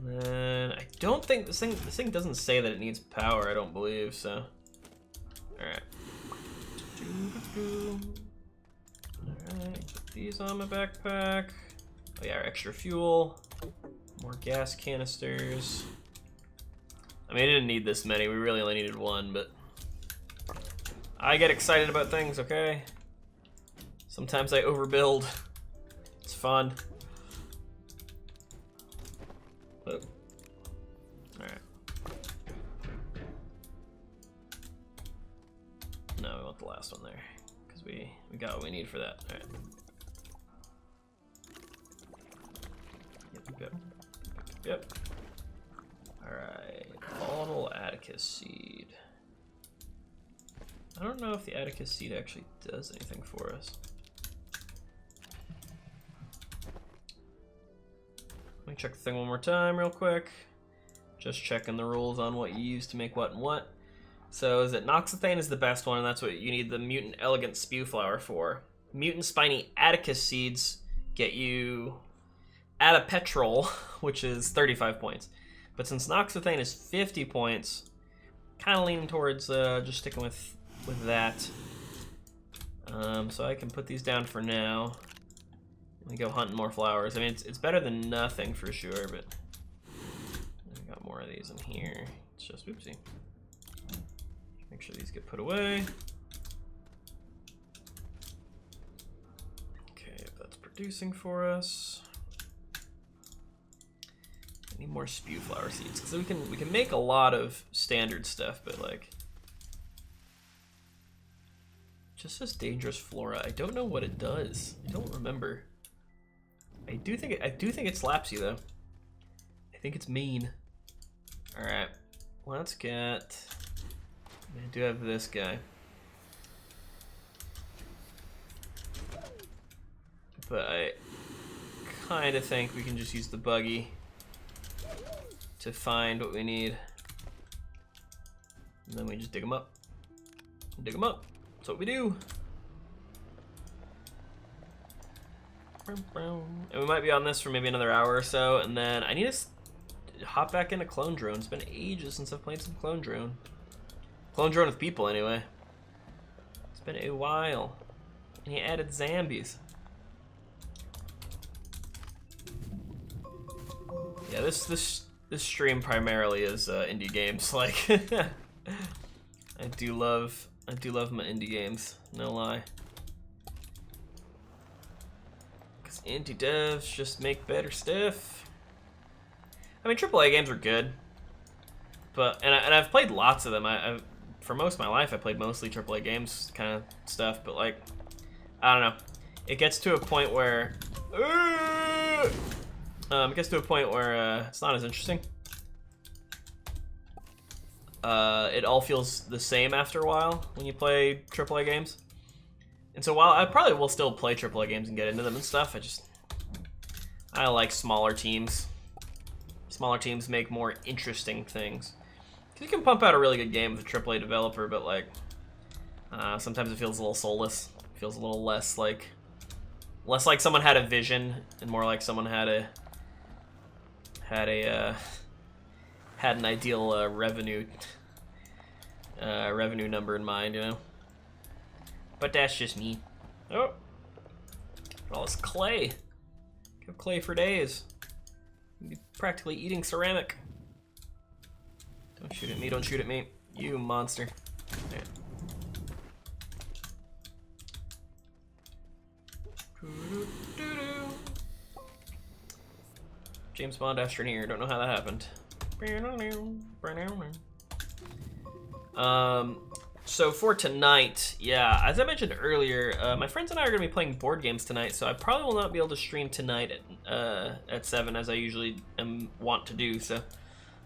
And then I don't think this thing doesn't say that it needs power. I don't believe so. All right. All right. Put these on my backpack. Oh yeah, our extra fuel. More gas canisters. I mean, I didn't need this many. We really only needed one, but I get excited about things. Okay. Sometimes I overbuild. It's fun. Oh. Alright. No, we want the last one there. Because we got what we need for that. Alright. Yep. Alright. Volatile Atticus seed. I don't know if the Atticus seed actually does anything for us. Let me check the thing one more time real quick. Just checking the rules on what you use to make what and what. So is it Noxethane is the best one, and that's what you need the Mutant Elegant Spew Flower for. Mutant Spiny Atticus Seeds get you Atapetrol, which is 35 points. But since Noxethane is 50 points, kind of leaning towards just sticking with that. So I can put these down for now. Let me go hunting more flowers. I mean, it's better than nothing for sure, but I got more of these in here. It's just, oopsie. Make sure these get put away. Okay, if that's producing for us. I need more spew flower seeds because we can make a lot of standard stuff, but like just this dangerous flora. I don't know what it does. I don't remember. I do think it slaps you though. I think it's mean. All right, let's get. I do have this guy, but I kind of think we can just use the buggy to find what we need. And then we just dig them up. Dig them up. That's what we do. And we might be on this for maybe another hour or so, and then I need to hop back into Clone Drone. It's been ages since I've played some Clone Drone. Clone Drone with people, anyway. It's been a while. And he added zombies. Yeah, this stream primarily is indie games. Like, I do love my indie games. No lie. Cause indie devs just make better stuff. I mean, AAA games are good, but and I've played lots of them. I've for most of my life I played mostly AAA games kind of stuff. But like, I don't know. It gets to a point where. It gets to a point where it's not as interesting. It all feels the same after a while when you play AAA games. And so while I probably will still play AAA games and get into them and stuff, I like smaller teams. Smaller teams make more interesting things. 'Cause you can pump out a really good game with a AAA developer, but like, sometimes it feels a little soulless. It feels a little less like someone had a vision and more like someone had an ideal revenue number in mind, you know. But that's just me. Oh, all this clay. Have clay for days. You'd be practically eating ceramic. Don't shoot at me! Don't shoot at me! You monster! Okay. James Bond Astroneer, don't know how that happened. So for tonight, yeah, as I mentioned earlier, my friends and I are going to be playing board games tonight, so I probably will not be able to stream tonight at 7 as I usually want to do, so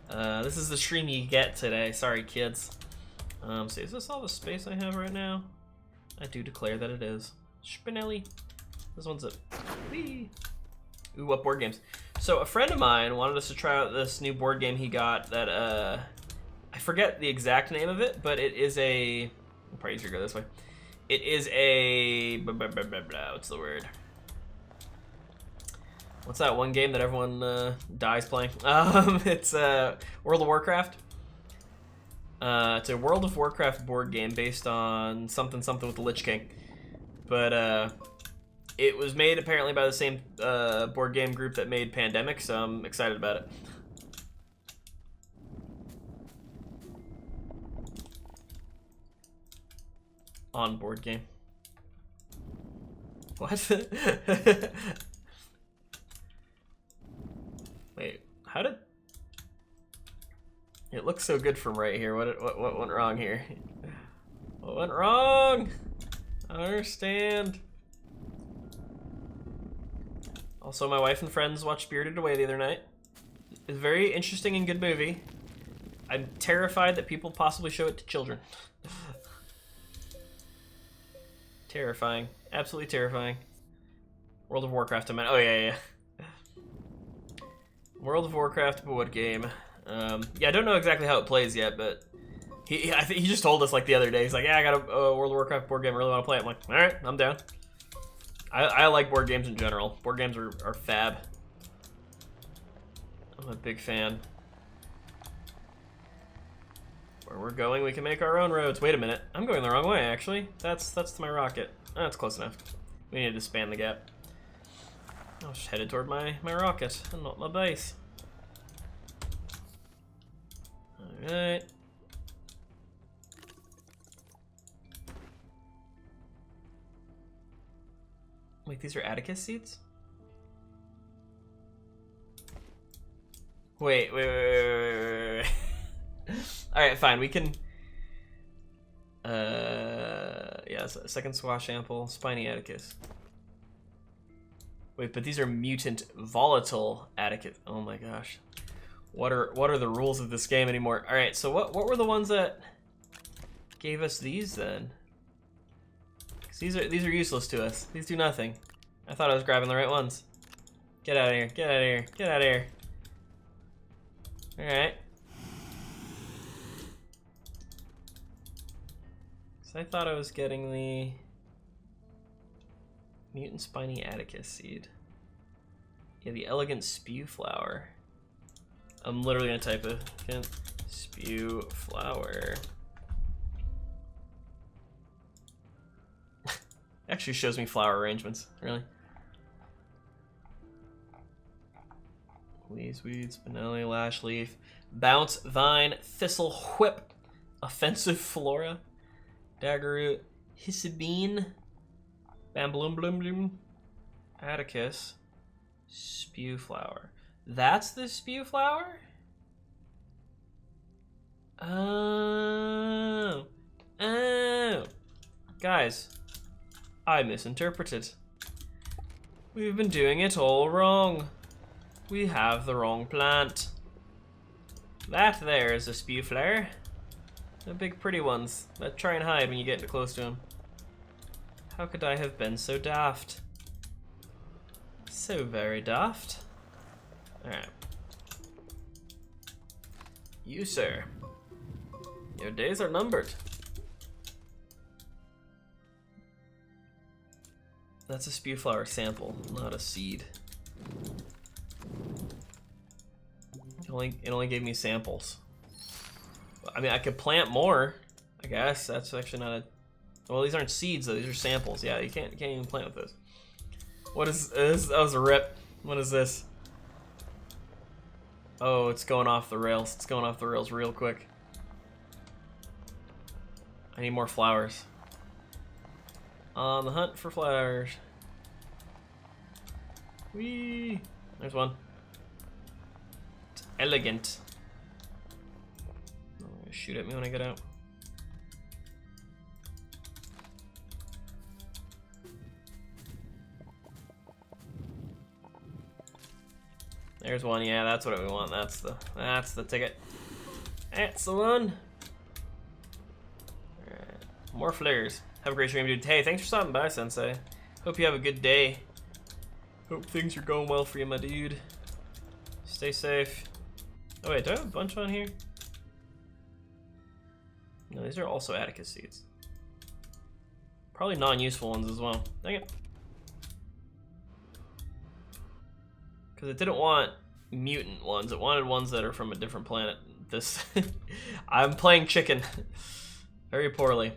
this is the stream you get today. Sorry, kids. So is this all the space I have right now? I do declare that it is. Spinelli. This one's a... Whee! Ooh, what board games? So a friend of mine wanted us to try out this new board game he got that, I forget the exact name of it, but it is a... I'll probably easier to go this way. It is a... What's the word? What's that one game that everyone dies playing? It's World of Warcraft. It's a World of Warcraft board game based on something with the Lich King. But it was made apparently by the same board game group that made Pandemic, so I'm excited about it. On board game. What? Wait, how did... It looks so good from right here. What went wrong here? What went wrong? I don't understand. Also, my wife and friends watched Spirited Away the other night. It's a very interesting and good movie. I'm terrified that people possibly show it to children. Terrifying. Absolutely terrifying. World of Warcraft, I meant. Oh, yeah. World of Warcraft board game. Yeah, I don't know exactly how it plays yet, but I think he just told us like the other day. He's like, yeah, I got a World of Warcraft board game. I really want to play it. I'm like, all right, I'm down. I like board games in general. Board games are fab. I'm a big fan. Where we're going, we can make our own roads. Wait a minute, I'm going the wrong way, actually. That's to my rocket. Oh, that's close enough. We need to span the gap. I was headed toward my rocket, and not my base. Alright. Wait, these are Atticus seeds? Wait. Alright, fine, we can... yeah, second swash ample, spiny Atticus. Wait, but these are mutant volatile Atticus. Oh my gosh. What are the rules of this game anymore? Alright, so what were the ones that gave us these then? 'Cause these are useless to us. These do nothing. I thought I was grabbing the right ones. Get out of here, get out of here, get out of here. Alright. So I thought I was getting the mutant spiny Atticus seed. Yeah, the elegant spew flower. I'm literally gonna type a spew flower. Actually shows me flower arrangements, really. Leesweed, spinelli, lash leaf, bounce vine, thistle whip, offensive flora, daggerroot, hisabine, bambloom, Atticus, spew flower. That's the spew flower? Oh. Guys, I misinterpreted. We've been doing it all wrong. We have the wrong plant. That there is a spew flower. The big pretty ones that try and hide when you get close to them. How could I have been so daft? So very daft. Alright. You, sir. Your days are numbered. That's a spew flower sample, not a seed. It only gave me samples. I mean, I could plant more, I guess. That's actually not a... Well, these aren't seeds, though. These are samples. Yeah, you can't even plant with those. What is this? That was a rip. What is this? Oh, it's going off the rails. It's going off the rails real quick. I need more flowers. On the hunt for flowers. Whee! There's one. It's elegant. Oh, shoot at me when I get out. There's one. Yeah, that's what we want. That's the ticket. That's the one. Alright. More flares. Have a great stream, dude. Hey, thanks for stopping by, Sensei. Hope you have a good day. Hope things are going well for you, my dude. Stay safe. Oh wait, do I have a bunch on here? No, these are also Atticus seeds. Probably non-useful ones as well. Dang it. Because it didn't want mutant ones. It wanted ones that are from a different planet. This... I'm playing chicken. Very poorly.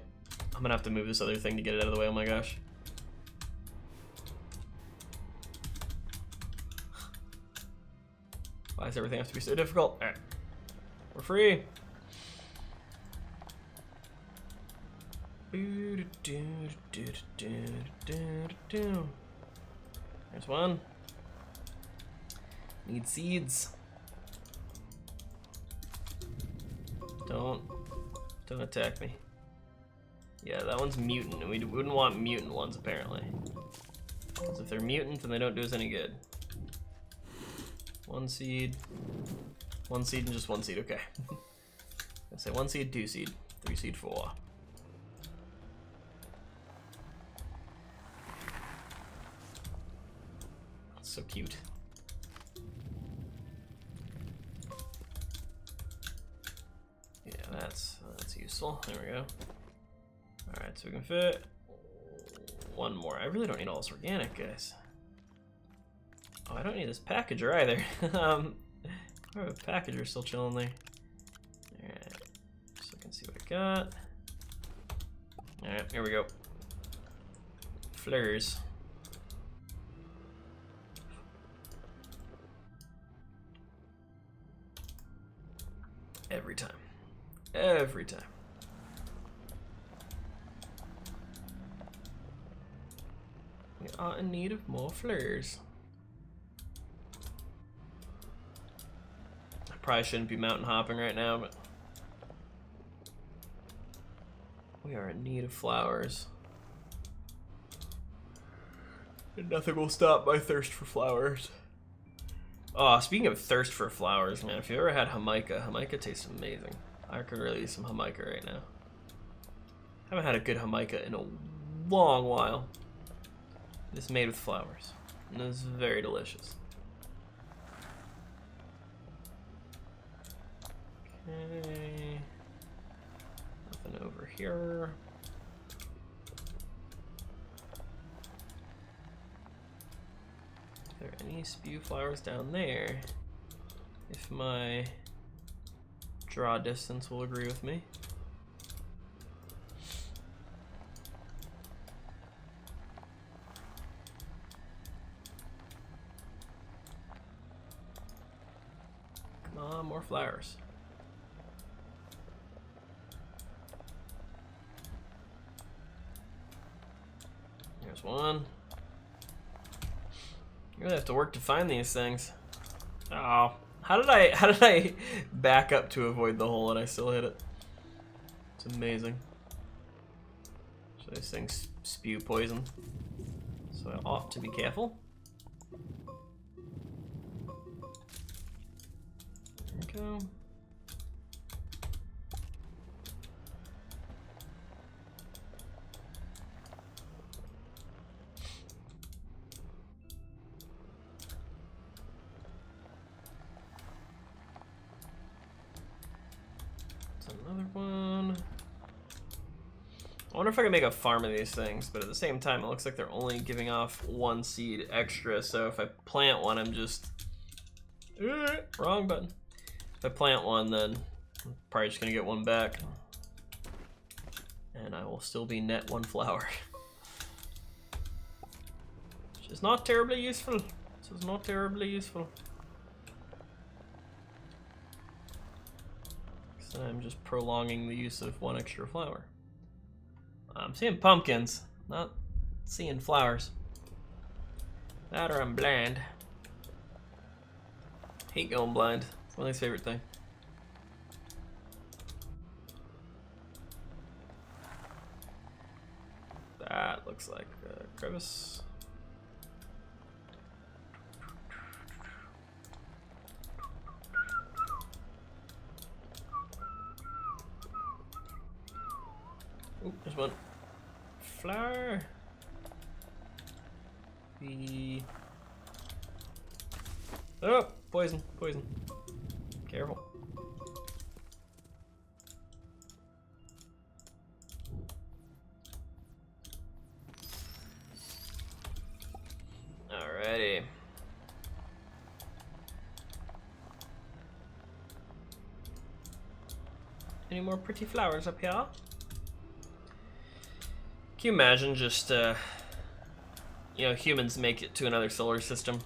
I'm gonna have to move this other thing to get it out of the way. Oh my gosh. Why does everything have to be so difficult? Alright. We're free. There's one. Need seeds. Don't attack me. Yeah, that one's mutant, and we wouldn't want mutant ones apparently. Because if they're mutant, then they don't do us any good. One seed, and just one seed. Okay. I say one seed, two seed, three seed, four. So cute. That's useful. There we go. Alright, so we can fit one more. I really don't need all this organic, guys. Oh, I don't need this packager either. I have a packager still chilling there. Alright, so I can see what I got. Alright, here we go. Flares. Every time. Every time. We are in need of more flares. I probably shouldn't be mountain hopping right now, but we are in need of flowers. And nothing will stop my thirst for flowers. Oh, speaking of thirst for flowers, man, if you ever had Jamaica tastes amazing. I could really use some Jamaica right now. Haven't had a good Jamaica in a long while. It's made with flowers, and it's very delicious. Okay, nothing over here. Are there any spew flowers down there? If my draw distance will agree with me. Come on, more flowers. There's one. You really have to work to find these things. Oh, how did I back up to avoid the hole and I still hit it? It's amazing. So these things spew poison, so I ought to be careful. There we go. Another one. I wonder if I can make a farm of these things, but at the same time, it looks like they're only giving off one seed extra. So if I plant one, I'm just wrong button. If I plant one, then I'm probably just gonna get one back, and I will still be net one flower, which is not terribly useful. This is not terribly useful. I'm just prolonging the use of one extra flower. I'm seeing pumpkins, not seeing flowers. That or I'm blind. Hate going blind. It's my least favorite thing. That looks like a crevice. Oh, there's one. Flower. Oh, poison, poison. Careful. Alrighty. Any more pretty flowers up here? Can you imagine just, you know, humans make it to another solar system?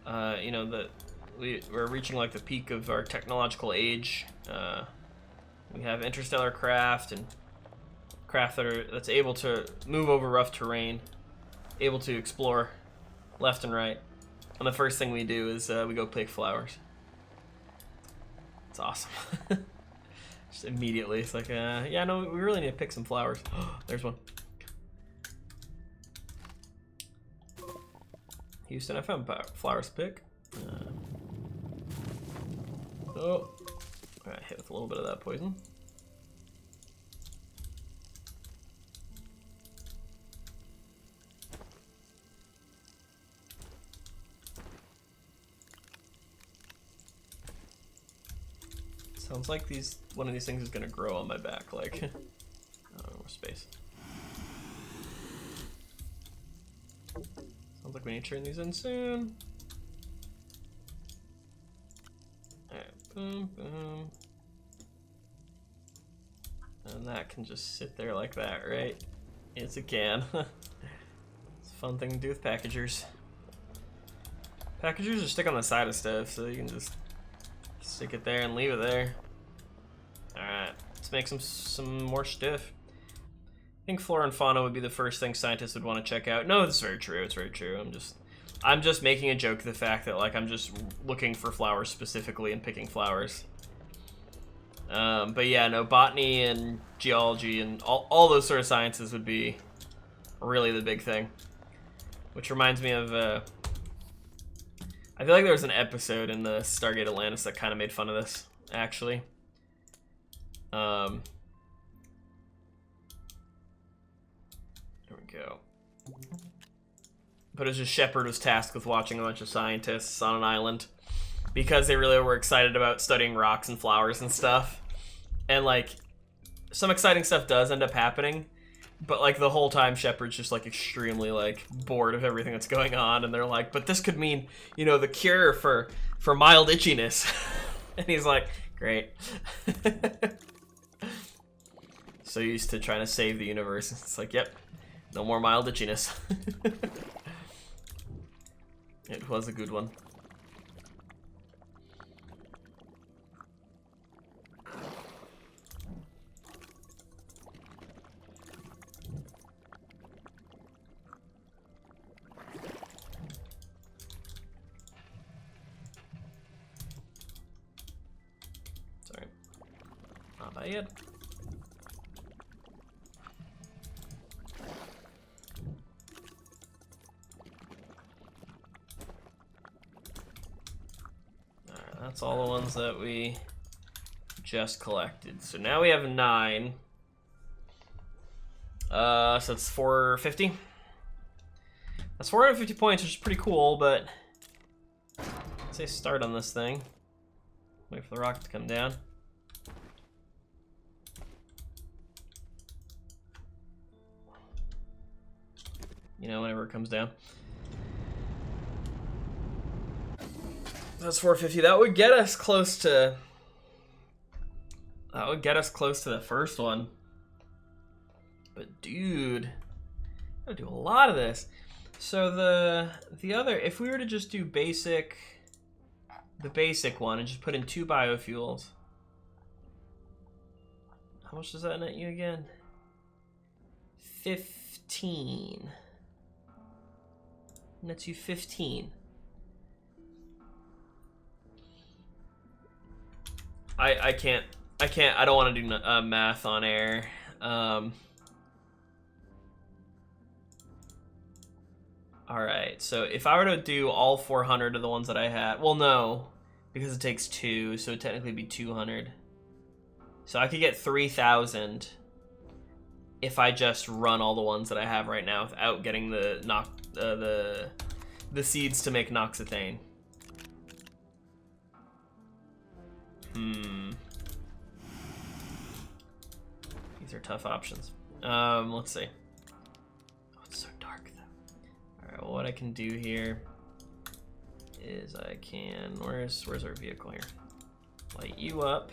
You know, that we're reaching like the peak of our technological age. We have interstellar craft and craft that's able to move over rough terrain, able to explore left and right. And the first thing we do is we go pick flowers. It's awesome. Just immediately, it's like, yeah, no, we really need to pick some flowers. There's one. Houston, I found flowers to pick. Oh, alright, hit with a little bit of that poison. Sounds like one of these things is gonna grow on my back, like, oh, more space. Sounds like we need to turn these in soon. Alright, boom, boom. And that can just sit there like that, right? Yes, it can. It's a fun thing to do with packagers. Packagers just stick on the side of stuff, so you can just stick it there and leave it there. Alright, let's make some more stuff. I think flora and fauna would be the first thing scientists would want to check out. No, it's very true, it's very true. I'm just making a joke of the fact that, like, I'm just looking for flowers specifically and picking flowers. But yeah, no, botany and geology and all those sort of sciences would be really the big thing. Which reminds me of, I feel like there was an episode in the Stargate Atlantis that kind of made fun of this, actually. There we go. But it was just Shepard was tasked with watching a bunch of scientists on an island because they really were excited about studying rocks and flowers and stuff. And, like, some exciting stuff does end up happening, but, like, the whole time Shepard's just, like, extremely, like, bored of everything that's going on, and they're like, but this could mean, you know, the cure for mild itchiness. And he's like, great. So used to trying to save the universe. It's like, yep, no more mild itchiness. It was a good one. Sorry, not bad. That's all the ones that we just collected. So now we have 9. So it's 450. That's 450 points, which is pretty cool, but let's say start on this thing. Wait for the rocket to come down. You know, whenever it comes down. That's 450. That would get us close to. That would get us close to the first one. But dude, I gotta do a lot of this. So the other, if we were to just do the basic one, and just put in 2 biofuels, how much does that net you again? 15. Nets you 15. I can't, I don't want to do math on air. Alright, so if I were to do all 400 of the ones that I had, well no, because it takes 2, so it'd technically be 200. So I could get 3,000 if I just run all the ones that I have right now without getting the seeds to make noxethane. These are tough options. Let's see. Oh, it's so dark though. Alright, well, what I can do here is I can, where's our vehicle here? Light you up.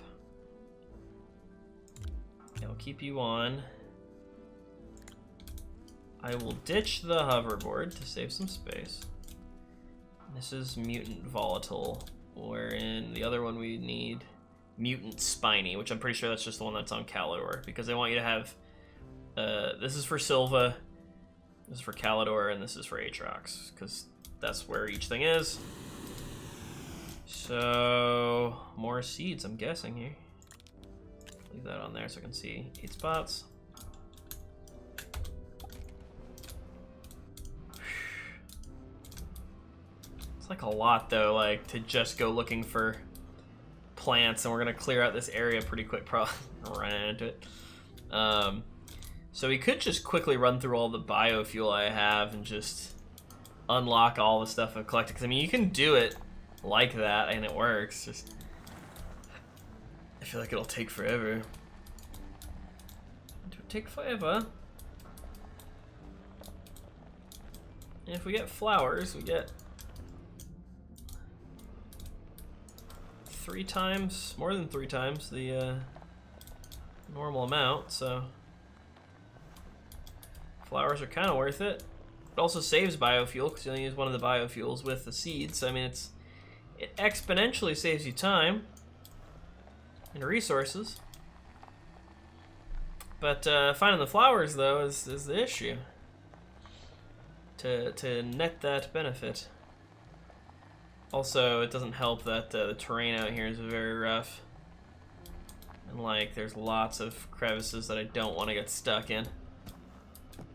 I'll keep you on. I will ditch the hoverboard to save some space. This is mutant volatile, wherein the other one we need mutant spiny, which I'm pretty sure that's just the one that's on Calidor, because they want you to have, this is for Silva, this is for Calidor, and this is for Aatrox, because that's where each thing is. So, more seeds, I'm guessing here. Leave that on there so I can see 8 spots. It's like a lot though, like to just go looking for plants, and we're gonna clear out this area pretty quick. Probably ran into it. So we could just quickly run through all the biofuel I have and just unlock all the stuff I've collected. Because I mean, you can do it like that and it works. Just feel like it'll take forever. It would take forever. And if we get flowers, we get 3 times, more than 3 times the normal amount, so flowers are kind of worth it. It also saves biofuel because you only use one of the biofuels with the seeds. So, I mean, it exponentially saves you time and resources. But finding the flowers, though, is the issue. To net that benefit. Also, it doesn't help that the terrain out here is very rough. And, like, there's lots of crevices that I don't want to get stuck in.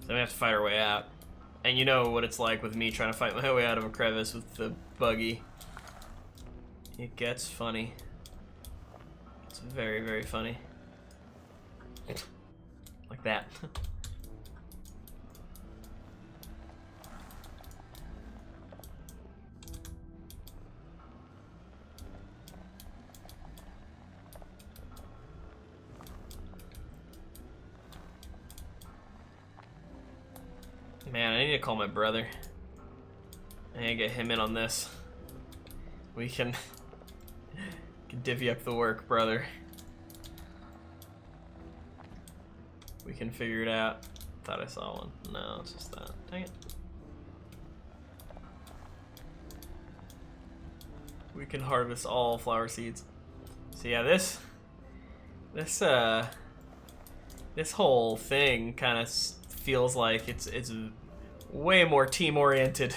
So we have to fight our way out. And you know what it's like with me trying to fight my way out of a crevice with the buggy. It gets funny. It's very, very funny. Like that. Man, I need to call my brother. I need to get him in on this. We can divvy up the work, brother. We can figure it out. Thought I saw one. No, it's just that. Dang it. We can harvest all flower seeds. So yeah, this whole thing kind of feels like it's way more team oriented.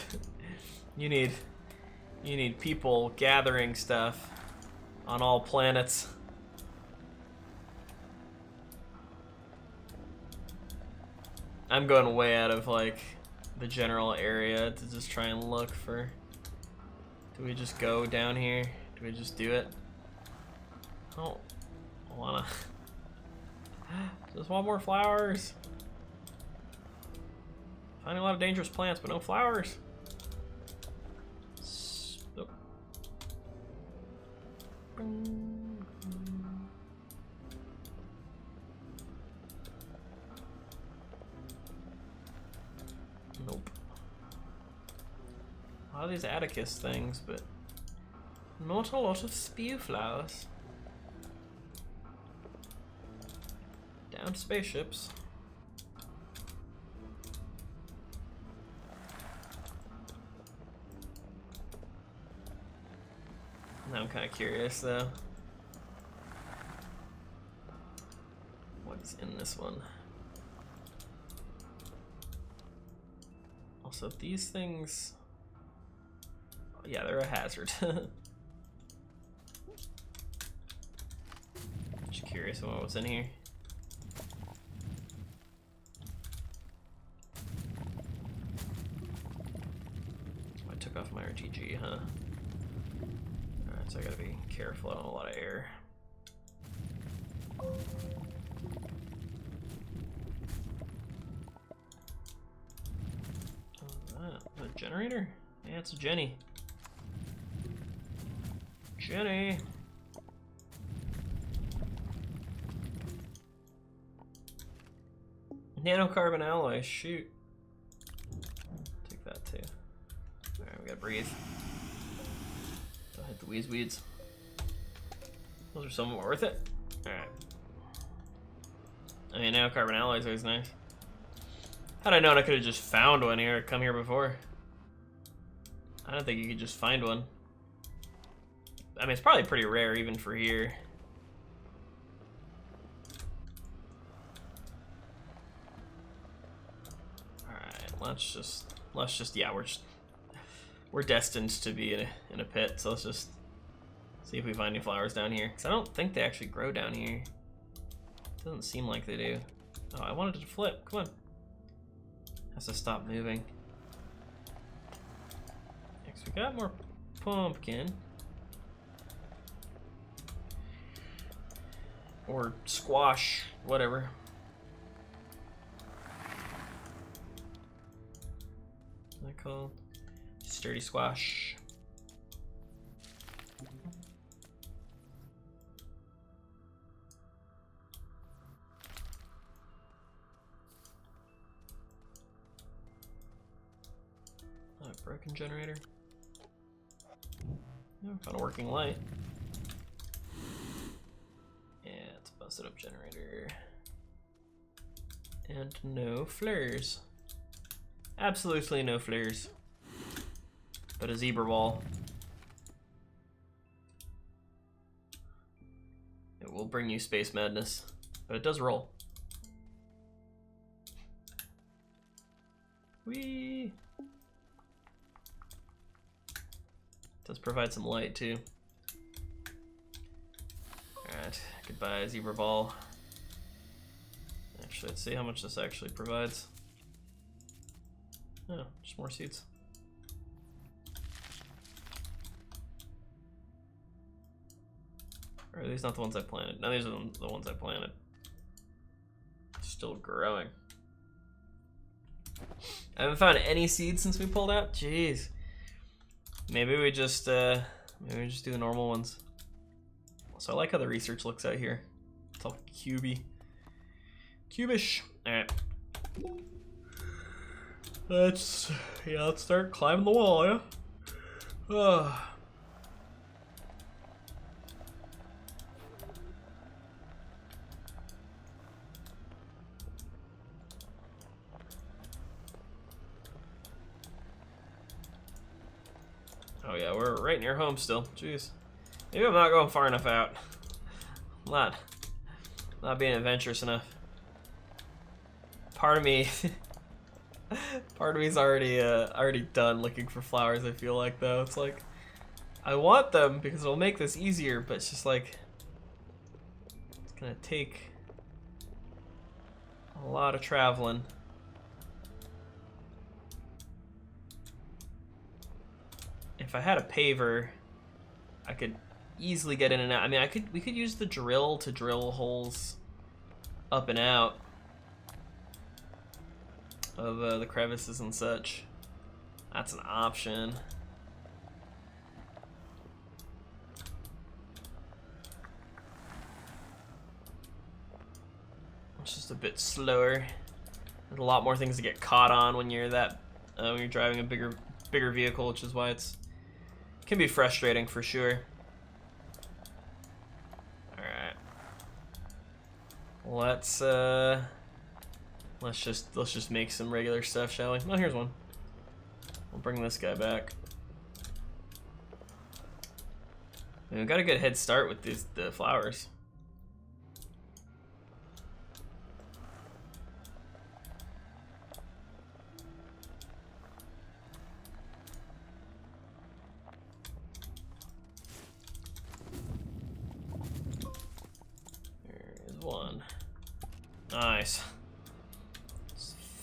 You need people gathering stuff on all planets. I'm going way out of like the general area to just try and look for. Do we just go down here? Do we just do it? I don't wanna. Just want more flowers. Finding a lot of dangerous plants, but no flowers. Nope. Nope. A lot of these Atticus things, but not a lot of spew flowers. Down spaceships. Now I'm kind of curious though. What's in this one? Also, these things. Yeah, they're a hazard. Just curious about what's in here. I took off my RTG, huh? Alright, so I gotta be careful. I don't have a lot of air. A generator? Yeah, it's a Jenny. Jenny! Nanocarbon alloy, shoot. Take that too. Alright, we gotta breathe. Don't hit the weeds. Those are somewhat worth it. Alright. I mean, nanocarbon alloy is always nice. Had I known I could have just found one here, come here before. I don't think you could just find one. I mean, it's probably pretty rare even for here. Alright, let's just, yeah, we're destined to be in a pit, so let's just see if we find any flowers down here. Because I don't think they actually grow down here. Doesn't seem like they do. Oh, I wanted it to flip, come on. Has to stop moving. Next, we got more pumpkin. Or squash, whatever. What's that called? Sturdy squash. Broken generator. No, found a working light. Yeah, it's a busted up generator. And no flares. Absolutely no flares. But a zebra ball. It will bring you space madness, but it does roll. Whee! Does provide some light too. Alright, goodbye zebra ball. Actually, let's see how much this actually provides. Oh, just more seeds. Or are these not the ones I planted? No, these are the ones I planted. Still growing. I haven't found any seeds since we pulled out. Jeez. Maybe we just do the normal ones. So I like how the research looks out here. It's all cubey. Cubish. Alright. Let's start climbing the wall, yeah? Oh yeah, we're right near home still. Jeez. Maybe I'm not going far enough out. I'm not being adventurous enough. Part of me is already done looking for flowers, I feel like, though. It's like, I want them because it'll make this easier, but it's just like, it's gonna take a lot of traveling. If I had a paver, I could easily get in and out. I mean, we could use the drill to drill holes up and out of the crevices and such. That's an option. It's just a bit slower. There's a lot more things to get caught on when you're when you're driving a bigger vehicle, which is why it can be frustrating for sure. All right. Let's just make some regular stuff, shall we? Oh, here's one. We'll bring this guy back. I mean, we got a good head start with the flowers. There's one. Nice.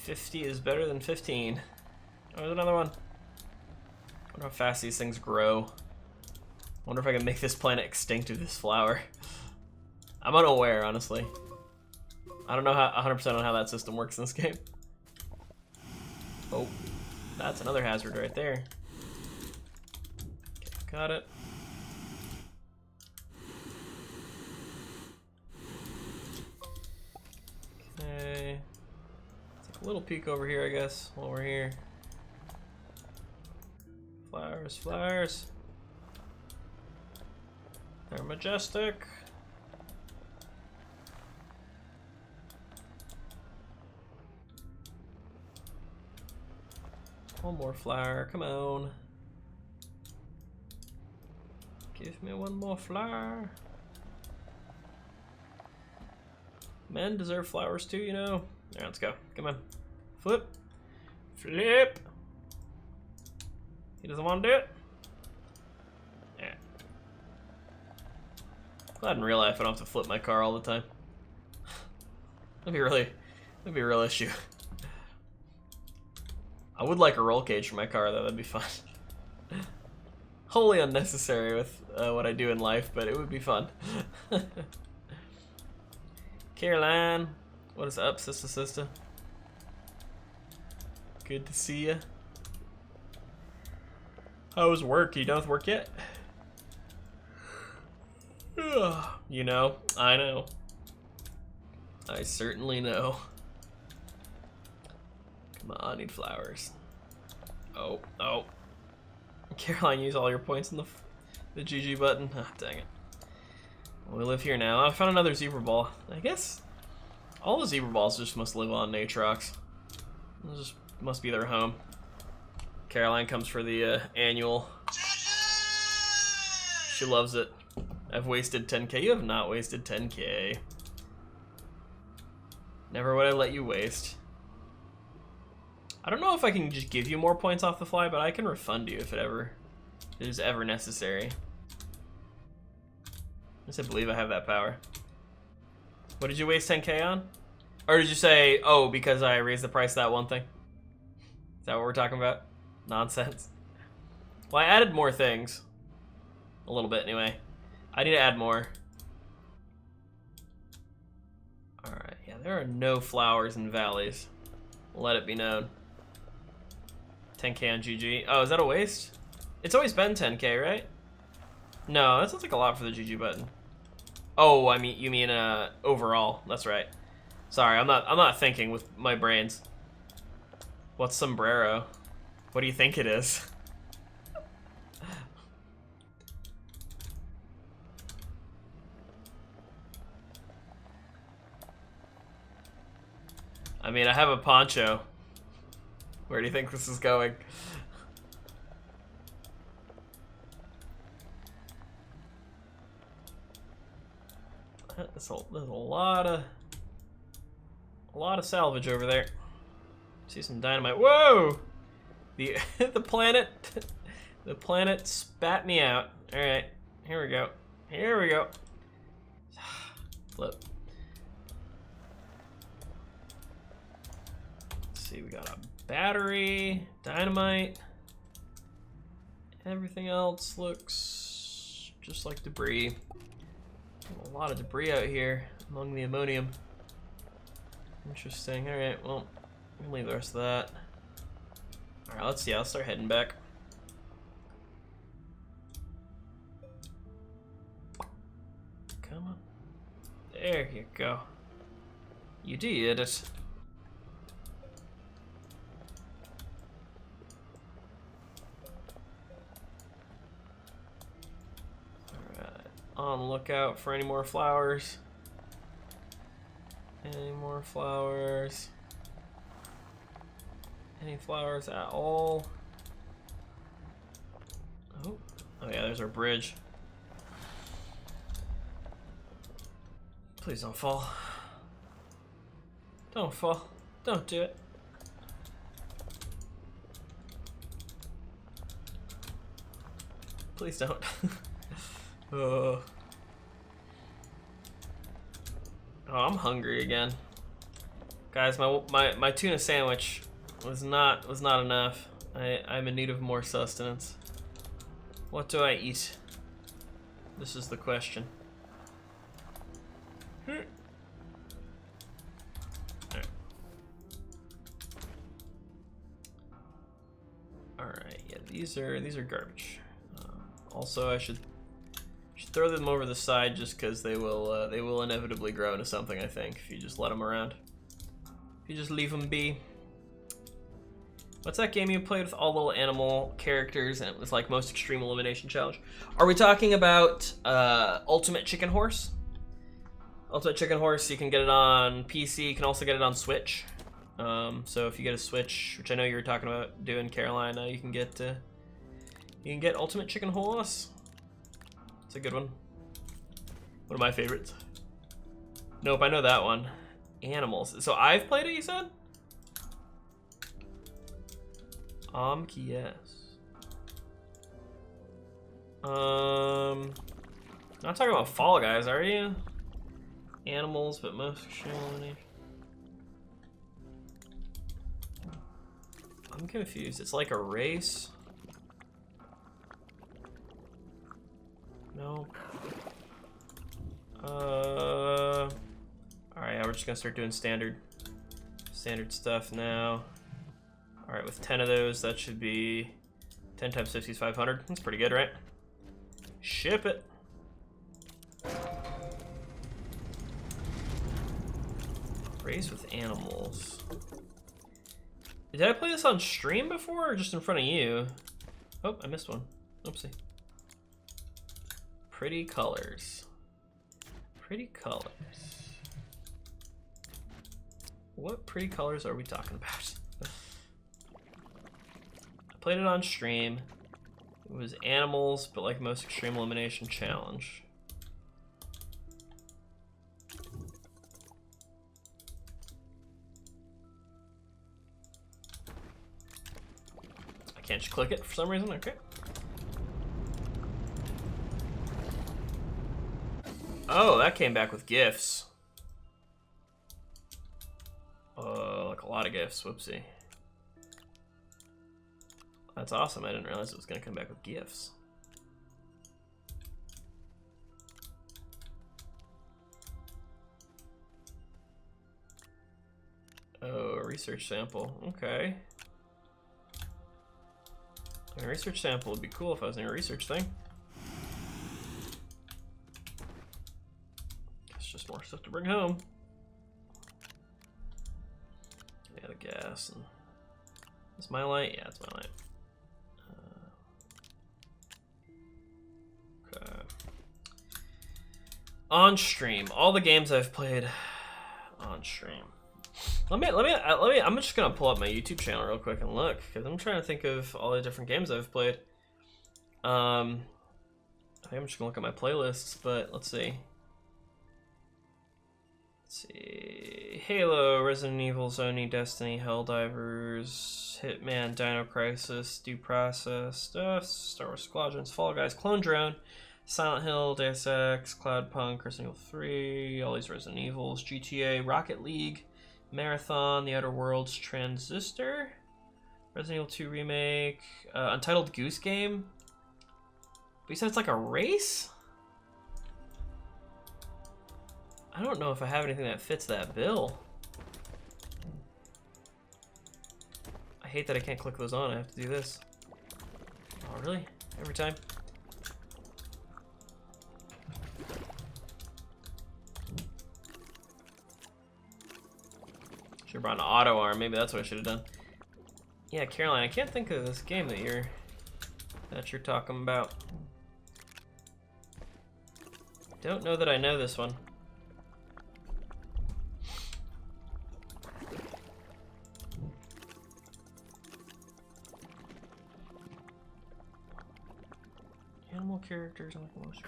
50 is better than 15. Oh, there's another one. I wonder how fast these things grow. I wonder if I can make this planet extinct with this flower. I'm unaware, honestly. I don't know 100% on how that system works in this game. Oh, that's another hazard right there. Okay, got it. Okay. Take a little peek over here, I guess, while we're here. Flowers, flowers. They're majestic. One more flower, come on. Give me one more flower. Men deserve flowers too, you know. Alright, let's go. Come on. Flip. Flip. He doesn't want to do it? Yeah. Glad in real life I don't have to flip my car all the time. That'd be a real issue. I would like a roll cage for my car though, that'd be fun. Wholly unnecessary with what I do in life, but it would be fun. Caroline, what is up, sister? Good to see ya. How was work? Are you done with work yet? You know, I know. I certainly know. Come on, I need flowers. Oh, oh. Caroline, use all your points on the GG button. Ah, dang it. Well, we live here now. I found another zebra ball. I guess all the zebra balls just must live on Natrox. It just must be their home. Caroline comes for the annual. She loves it. I've wasted 10k. You have not wasted 10k. Never would I let you waste. I don't know if I can just give you more points off the fly, but I can refund you if it is ever necessary. I just believe I have that power. What did you waste 10k on? Or did you say, oh, because I raised the price of that one thing? Is that what we're talking about? Nonsense. Well, I added more things. A little bit, anyway. I need to add more. Alright, yeah, there are no flowers in valleys. Let it be known. 10k on GG. Oh, is that a waste? It's always been 10k, right? No, that sounds like a lot for the GG button. Oh, I mean, you mean overall. That's right. Sorry, I'm not thinking with my brains. What's sombrero? What do you think it is? I mean, I have a poncho. Where do you think this is going? There's a lot of salvage over there. See some dynamite. Whoa! The the planet spat me out. All right, here we go. Here we go. Flip. Let's see, we got a battery, dynamite. Everything else looks just like debris. A lot of debris out here among the ammonium. Interesting. All right, well, we can leave the rest of that. All right, let's see. I'll start heading back. Come on. There you go. You did it. On the lookout for any more flowers. Any more flowers? Any flowers at all? Oh, yeah, there's our bridge. Please don't fall. Don't fall. Don't do it. Please don't. Oh, I'm hungry again, guys. My tuna sandwich was not enough. I'm in need of more sustenance. What do I eat? This is the question. Alright. Alright, yeah, these are garbage. Also, I should throw them over the side just because they will inevitably grow into something, I think, if you just let them around. If you just leave them be. What's that game you played with all little animal characters and it was like most extreme elimination challenge? Are we talking about Ultimate Chicken Horse? Ultimate Chicken Horse, you can get it on PC, you can also get it on Switch. So if you get a Switch, which I know you were talking about doing, Caroline, you can get Ultimate Chicken Horse. It's a good one. One of my favorites. Nope, I know that one. Animals. So I've played it, you said? Yes. Not talking about Fall Guys, are you? Animals, but most extreme elimination. I'm confused. It's like a race. No. Alright, yeah, we're just gonna start doing standard stuff now. Alright, with 10 of those, that should be 10 times 50 is 500. That's pretty good, right? Ship it. Race with animals. Did I play this on stream before or just in front of you? Oh, I missed one. Oopsie. Pretty colors. Pretty colors. What pretty colors are we talking about? I played it on stream. It was animals, but like most extreme elimination challenge. I can't just click it for some reason, okay. Oh, that came back with gifts. Like a lot of gifts, whoopsie. That's awesome, I didn't realize it was gonna come back with gifts. Oh, a research sample, okay. A research sample would be cool if I was in a research thing. It's just more stuff to bring home. Yeah, the gas and... Is my light? Yeah, it's my light. Okay. On stream, all the games I've played on stream. I'm just gonna pull up my YouTube channel real quick and look, because I'm trying to think of all the different games I've played. I think I'm just gonna look at my playlists, but let's see. Let's see. Halo, Resident Evil, Sony, Destiny, Helldivers, Hitman, Dino Crisis, Due Process, Star Wars Squadrons, Fall Guys, Clone Drone, Silent Hill, Deus Ex, Cloudpunk, Resident Evil 3, all these Resident Evils, GTA, Rocket League, Marathon, The Outer Worlds, Transistor, Resident Evil 2 Remake, Untitled Goose Game. But you said it's like a race? I don't know if I have anything that fits that bill. I hate that I can't click those on. I have to do this. Oh, really? Every time? Should have brought an auto arm. Maybe that's what I should have done. Yeah, Caroline, I can't think of this game that you're talking about. Don't know that I know this one. Animal characters and locomotion.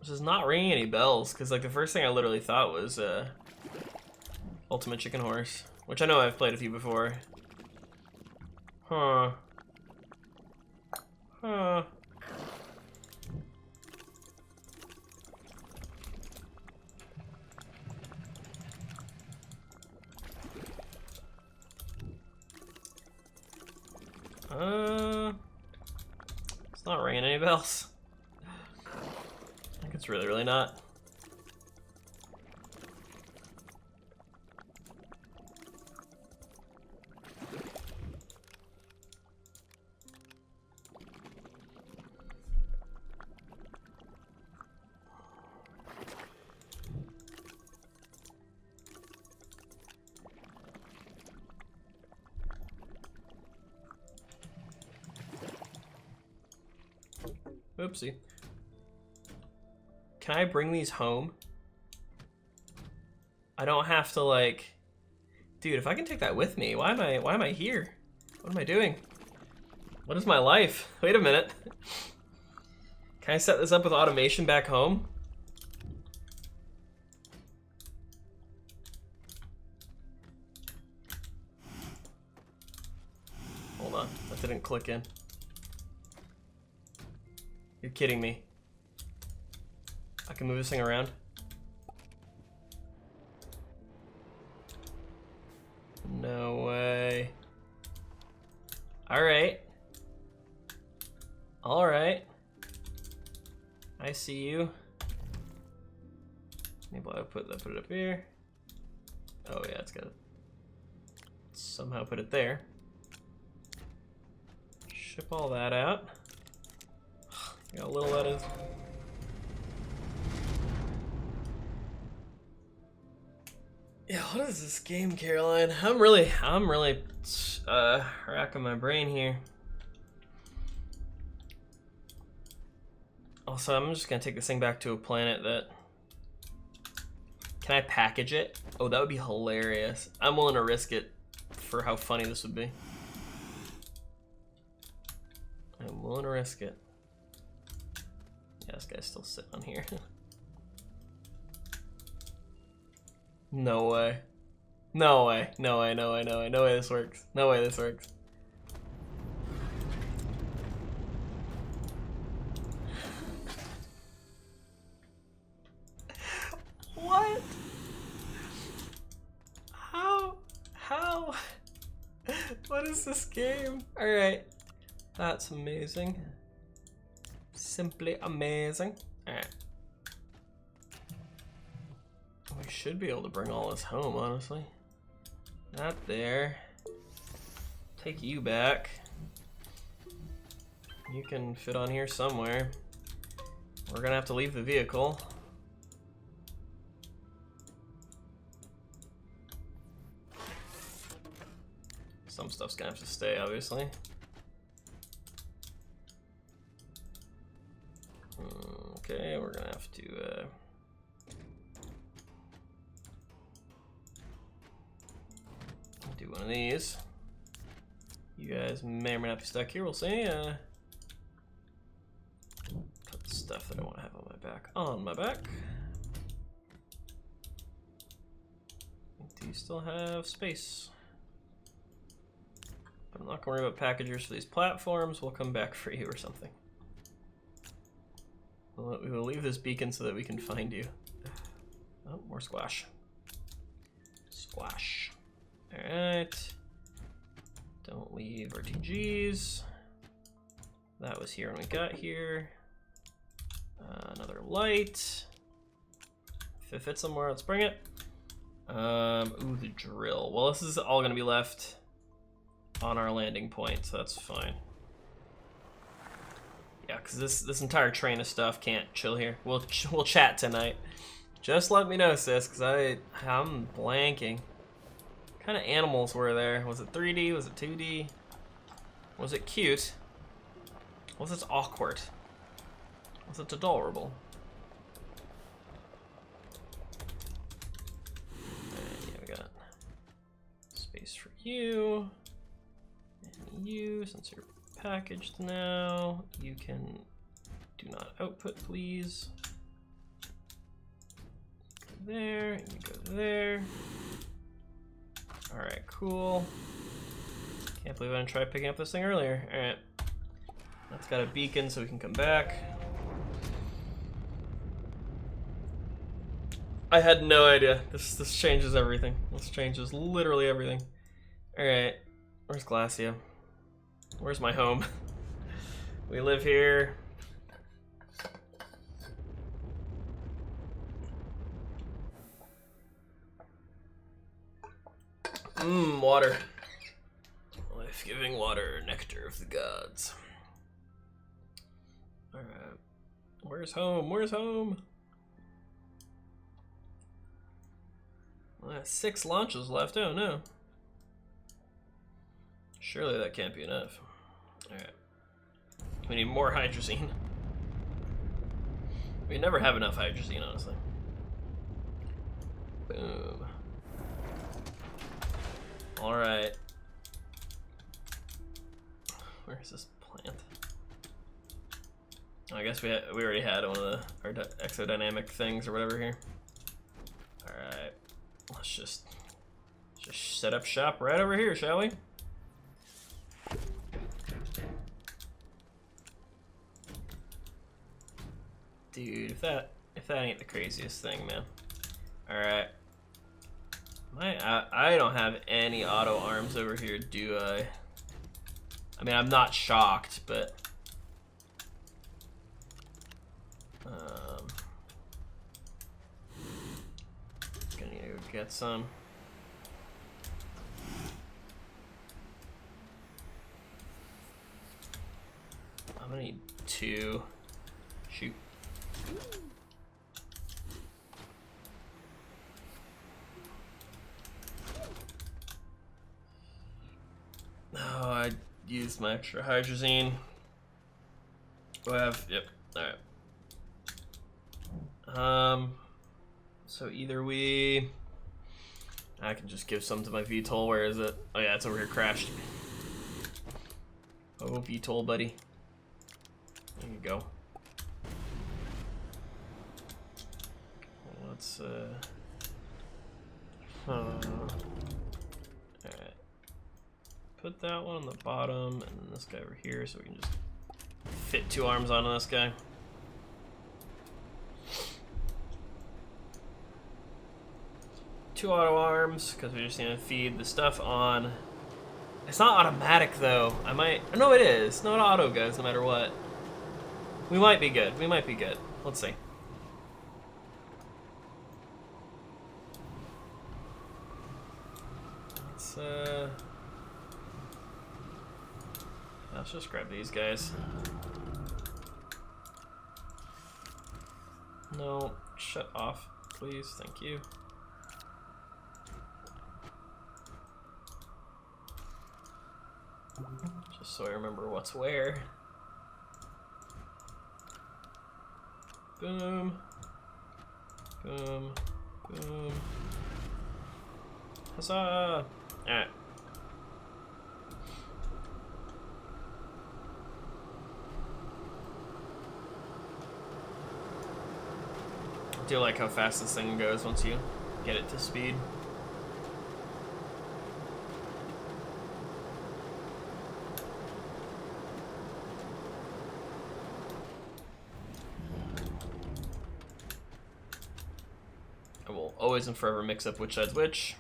This is not ringing any bells, because like the first thing I literally thought was Ultimate Chicken Horse, which I know I've played a few before. Huh. Huh. It's not ringing any bells. I think it's really not. Oopsie. Can I bring these home? I don't have to like... Dude, if I can take that with me, why am I here? What am I doing? What is my life? Wait a minute. Can I set this up with automation back home? Hold on, that didn't click in. You're kidding me. I can move this thing around? No way. Alright. Alright. I see you. Maybe I'll put it up here. Oh yeah, it's gotta somehow put it there. Ship all that out. Look how little that is. Yeah, what is this game, Caroline? I'm really racking my brain here. Also, I'm just gonna take this thing back to a planet that... Can I package it? Oh, that would be hilarious. I'm willing to risk it for how funny this would be. I'm willing to risk it. Yeah, this guy's still sitting on here. No way. No way. No way, no way, no way. No way this works. No way this works. What? How? What is this game? Alright. That's amazing. Simply amazing. Alright. We should be able to bring all this home, honestly. Not there. Take you back. You can fit on here somewhere. We're gonna have to leave the vehicle. Some stuff's gonna have to stay, obviously. Okay, we're gonna have to do one of these. You guys may or may not be stuck here, we'll see. Put the stuff that I want to have on my back. Do you still have space? But I'm not gonna worry about packagers for these platforms, we'll come back for you or something. We will leave this beacon so that we can find you. Oh, more squash. Squash. Alright. Don't leave RTGs. That was here when we got here. Another light. If it fits somewhere, let's bring it. Ooh, the drill. Well, this is all gonna be left on our landing point, so that's fine. Yeah, because this entire train of stuff can't chill here. We'll chat tonight. Just let me know, sis, because I'm blanking. What kind of animals were there? Was it 3D? Was it 2D? Was it cute? Was it awkward? Was it adorable? Yeah, we got space for you. And you, since you're packaged now, you can do not output, please. Go there, and you go there. Alright, cool. Can't believe I didn't try picking up this thing earlier. Alright. That's got a beacon so we can come back. I had no idea. This changes everything. This changes literally everything. Alright. Where's Glacia? Where's my home? We live here. Water. Life-giving water, nectar of the gods. Alright. Where's home? Where's home? Well, 6 launches left. Oh no. Surely that can't be enough. Alright. We need more hydrazine. We never have enough hydrazine, honestly. Boom. Alright. Where's this plant? I guess we already had one of our exodynamic things or whatever here. Alright. Let's just set up shop right over here, shall we? Dude, if that ain't the craziest thing, man. Alright. I don't have any auto arms over here, do I? I mean, I'm not shocked, but gonna need to go get some. I'm gonna need 2. Shoot. use my extra hydrazine. Do I have? Yep. All right. So either I can just give some to my VTOL. Where is it? Oh yeah, it's over here crashed. Oh, VTOL, buddy. There you go. Let's alright. Put that one on the bottom, and then this guy over here, so we can just fit 2 arms onto this guy. Two auto arms, because we're just gonna feed the stuff on. It's not automatic though. I might. No, it is. No, it auto goes no matter what. We might be good. We might be good. Let's see. Let's just grab these guys. No, shut off, please. Thank you. Just so I remember what's where. Boom. Boom. Boom. Huzzah! Alright. I do like how fast this thing goes once you get it to speed. I will always and forever mix up which side's which.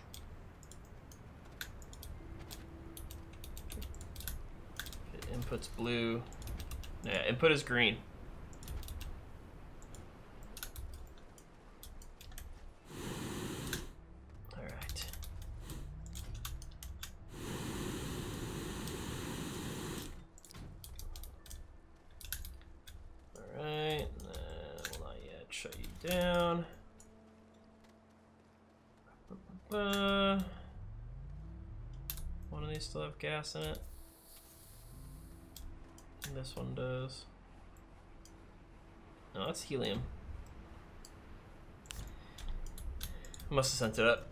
Input's blue. Yeah, input is green. Alright. Alright, will not yet shut you down. One of these still have gas in it. And this one does. No, that's helium. I must have sent it up.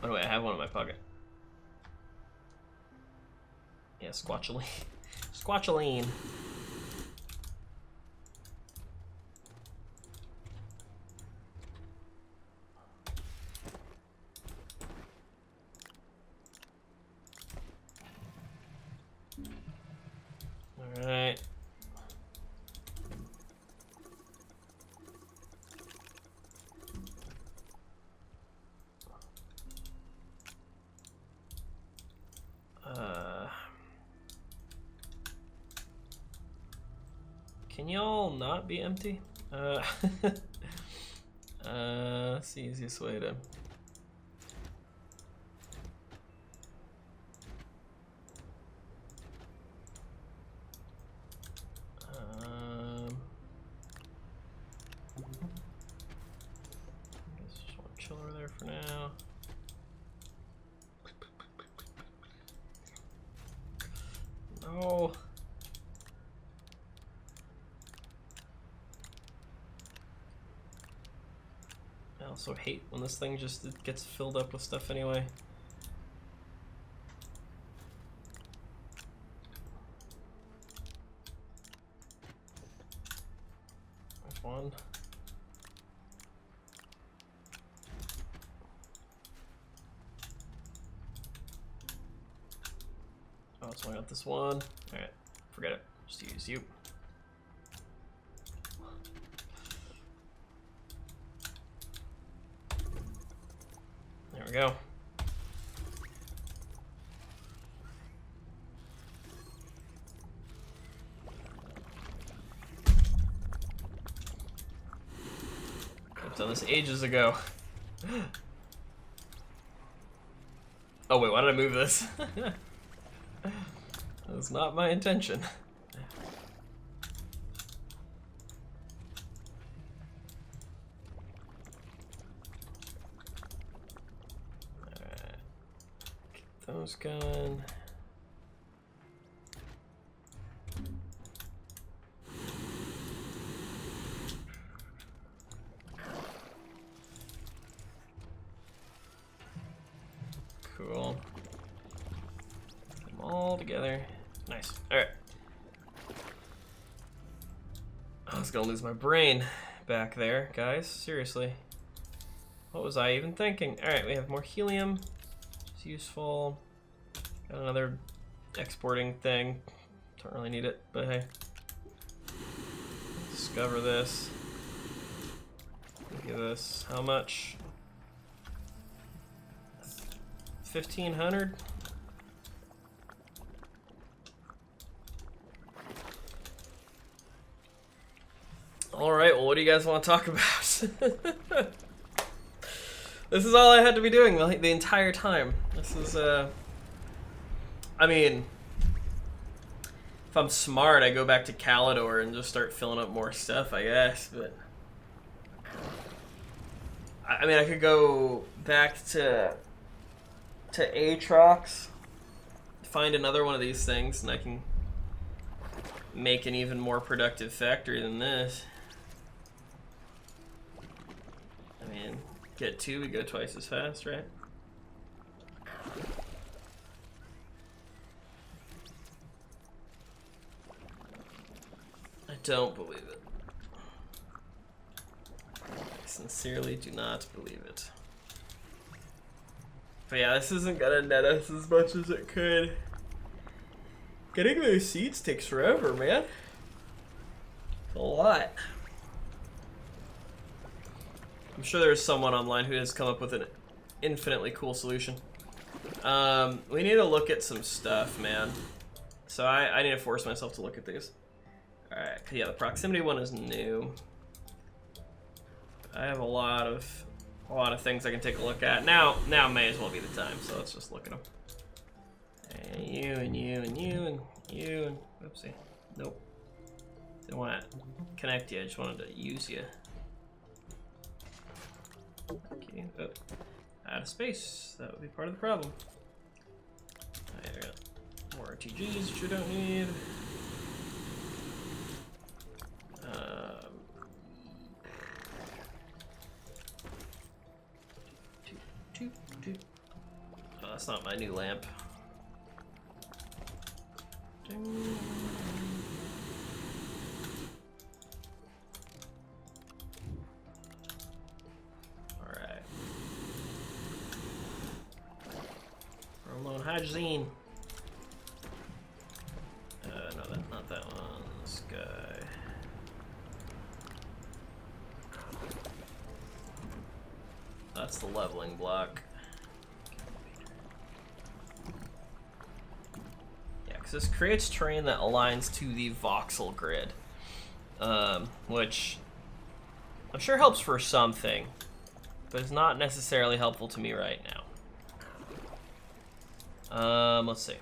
Oh wait, I have one in my pocket. Yeah, squatchaline. Squatchaline. Alright. Can y'all not be empty? That's the easiest way to... just want to chill over there for now. No. I also hate when this thing just gets filled up with stuff anyway. There's one. Oh, so I got this one. Alright, forget it. Just use you. There we go. I've done this ages ago. Oh wait, why did I move this? That was not my intention. those going. Cool. Put them all together. Nice. Alright. I was gonna lose my brain back there, guys. Seriously. What was I even thinking? Alright, we have more helium. It's useful. Got another exporting thing. Don't really need it, but hey. Discover this. Look at this. How much? 1,500? Alright, well, what do you guys want to talk about? This is all I had to be doing the entire time. This is, I mean, if I'm smart, I go back to Calidor and just start filling up more stuff, I guess, but... I mean, I could go back to Aatrox, find another one of these things, and I can make an even more productive factory than this. I mean, get 2, we go twice as fast, right? I don't believe it. I sincerely do not believe it. But yeah, this isn't gonna net us as much as it could. Getting those seeds takes forever, man. It's a lot. I'm sure there's someone online who has come up with an infinitely cool solution. We need to look at some stuff, man. So I need to force myself to look at these. Alright, yeah, the proximity one is new. I have a lot of things I can take a look at. Now may as well be the time, so let's just look at them. And you, and you, and you, and you, and oopsie. Nope. Didn't want to connect you, I just wanted to use you. Okay, oh. Out of space. That would be part of the problem. Alright, I got more RTGs which you don't need. Oh, that's not my new lamp. Ding. Alright. Bromone hydrazine. No, not that one. This guy. That's the leveling block. Yeah, because this creates terrain that aligns to the voxel grid, which I'm sure helps for something, but is not necessarily helpful to me right now. Let's see.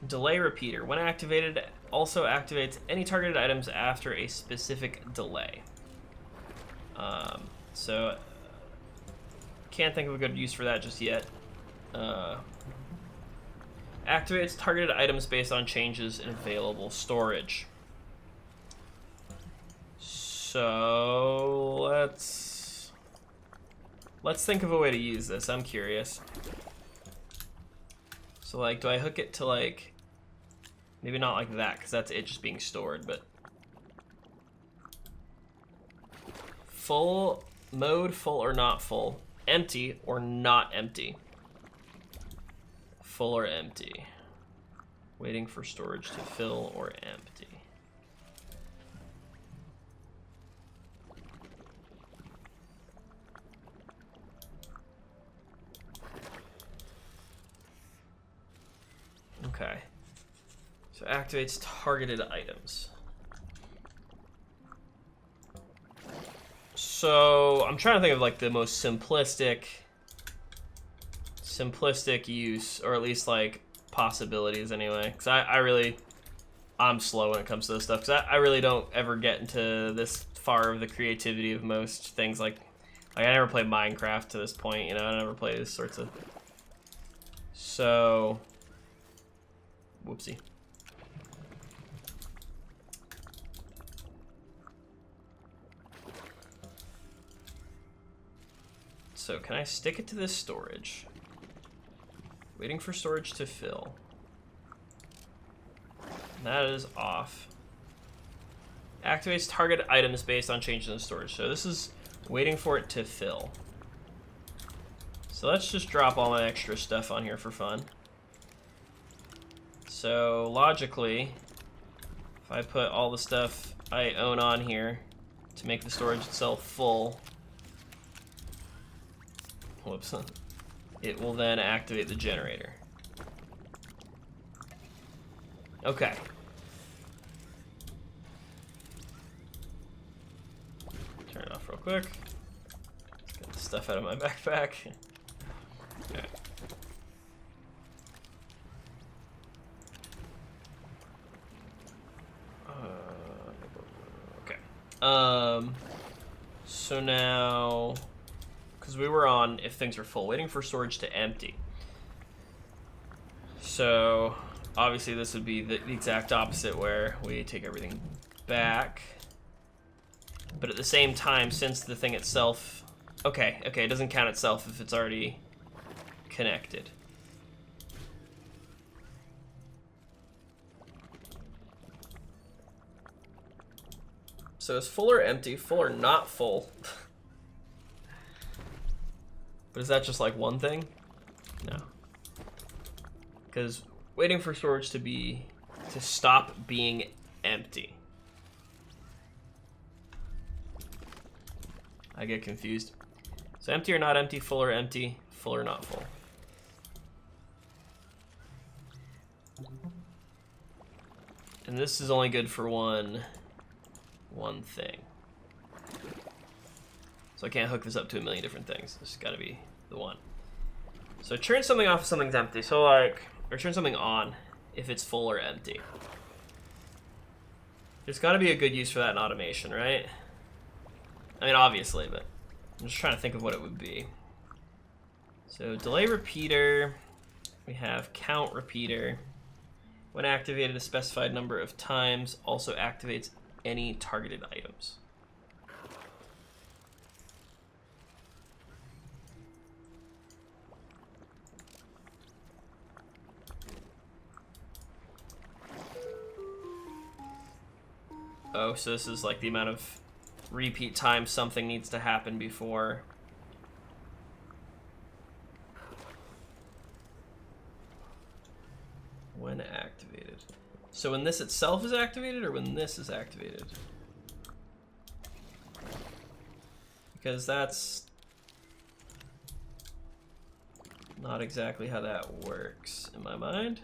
Delay repeater. When activated, also activates any targeted items after a specific delay. So can't think of a good use for that just yet. Activates targeted items based on changes in available storage. So let's think of a way to use this. I'm curious. So like, do I hook it to like, maybe not like that, because that's it just being stored, but full mode, full or not full, empty or not empty, full or empty, waiting for storage to fill or empty. Okay, so activates targeted items. So I'm trying to think of like the most simplistic use, or at least like possibilities anyway, because I'm slow when it comes to this stuff, because I really don't ever get into this far of the creativity of most things. Like I never played Minecraft to this point, you know. I never play this sorts of So, whoopsie. So can I stick it to this storage? Waiting for storage to fill. That is off. Activates target items based on changes in storage. So this is waiting for it to fill. So let's just drop all my extra stuff on here for fun. So logically, if I put all the stuff I own on here to make the storage itself full, whoops, it will then activate the generator. Okay. Turn it off real quick. Get the stuff out of my backpack. Okay. Okay. So now, because we were on if things are full, waiting for storage to empty. So obviously this would be the exact opposite, where we take everything back. But at the same time, since the thing itself, okay, it doesn't count itself if it's already connected. So is full or empty? Full or not full? But is that just like one thing? No. Because waiting for storage to stop being empty. I get confused. So empty or not empty, full or empty, full or not full. And this is only good for one thing. So I can't hook this up to a million different things. This has got to be the one. So turn something off if something's empty. So like, or turn something on if it's full or empty. There's got to be a good use for that in automation, right? I mean, obviously, but I'm just trying to think of what it would be. So delay repeater, we have count repeater. When activated a specified number of times, also activates any targeted items. Oh, so this is like the amount of repeat times something needs to happen before. When activated. So when this itself is activated or when this is activated? Because that's not exactly how that works in my mind.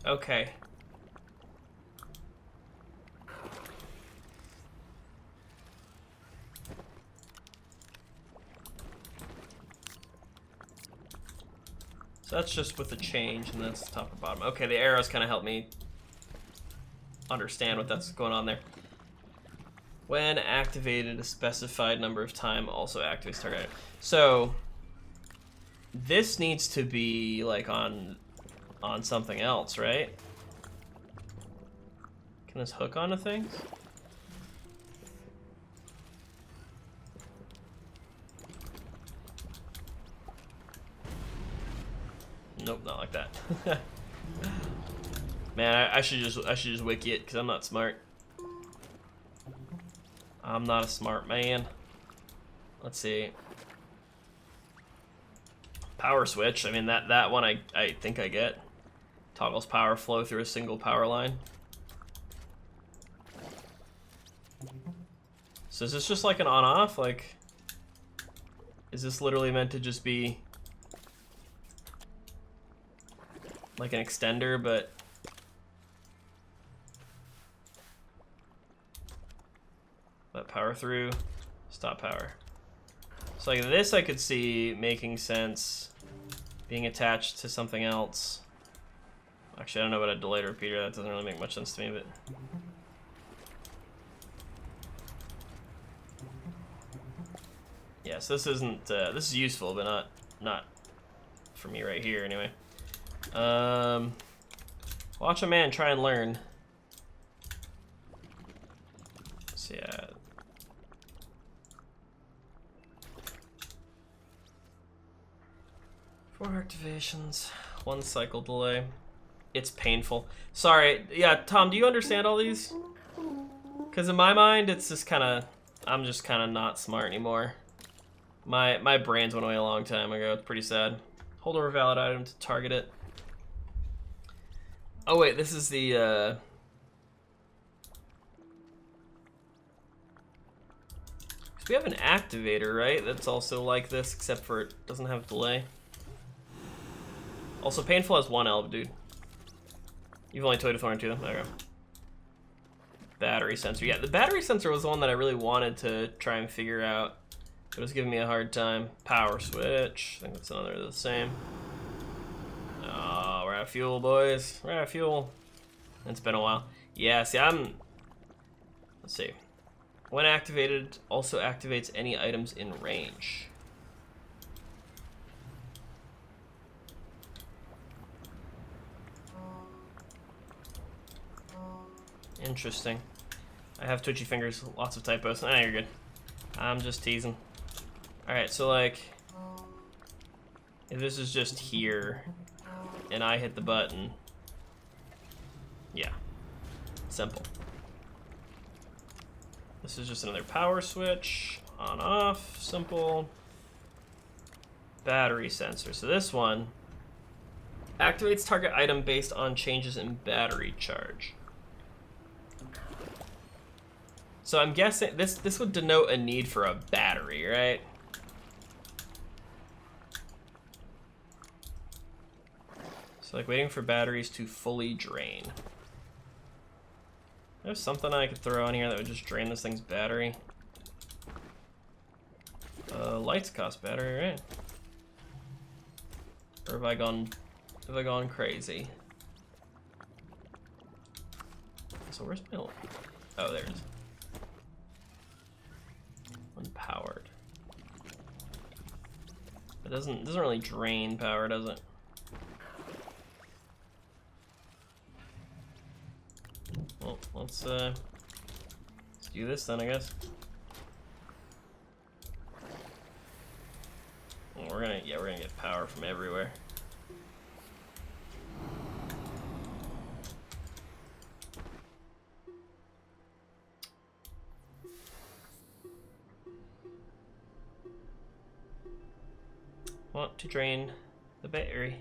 Okay. So that's just with the change, and that's top and bottom. Okay, the arrows kind of help me understand what that's going on there. When activated, a specified number of time also activates target. So this needs to be like on something else, right? Can this hook onto things? Nope, not like that. Man, I should just wiki it because I'm not smart. I'm not a smart man. Let's see. Power switch. I mean that one I think I get. Toggles power flow through a single power line. So is this just like an on-off? Like, is this literally meant to just be like an extender, but power through, stop power. So like this I could see making sense being attached to something else. Actually, I don't know about a delayed repeater. That doesn't really make much sense to me, but... Yes, this isn't, this is useful, but not for me right here, anyway. Watch a man try and learn. So, yeah. Four activations, 1 cycle delay. It's painful. Sorry, yeah, Tom, do you understand all these? Because in my mind, it's just kind of, I'm just kind of not smart anymore. My brains went away a long time ago. It's pretty sad. Hold over valid item to target it. Oh wait, this is the so we have an activator, right? That's also like this, except for it doesn't have delay. Also, painful has 1 elb, dude. You've only toyed with 1 or 2 of them. Okay. Battery sensor. Yeah, the battery sensor was the one that I really wanted to try and figure out. It was giving me a hard time. Power switch. I think that's another the same. Oh, we're out of fuel, boys. We're out of fuel. It's been a while. Yeah, see, let's see. When activated, also activates any items in range. Interesting. I have twitchy fingers, lots of typos. Nah, you're good. I'm just teasing. Alright, so like, if this is just here, and I hit the button, yeah, simple. This is just another power switch, on off, simple. Battery sensor, so this one activates target item based on changes in battery charge. So I'm guessing this would denote a need for a battery, right? So like waiting for batteries to fully drain. There's something I could throw on here that would just drain this thing's battery. Lights cost battery, right? Or have I gone crazy? So where's my... Oh, there it is. Unpowered. It doesn't really drain power, does it? Well, let's do this then, I guess. Well, we're gonna get power from everywhere. Want to drain the battery.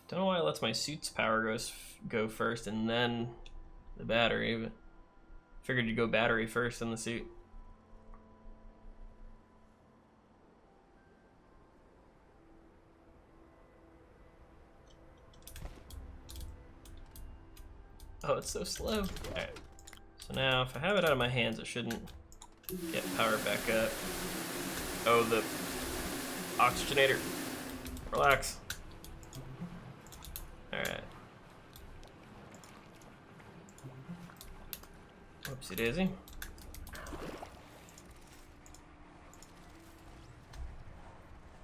Don't know why it lets my suit's power go first and then the battery, but figured you'd go battery first in the suit. Oh, it's so slow. Alright. So now if I have it out of my hands, it shouldn't get power back up. Oh, the oxygenator. Relax. Alright. Whoopsie daisy.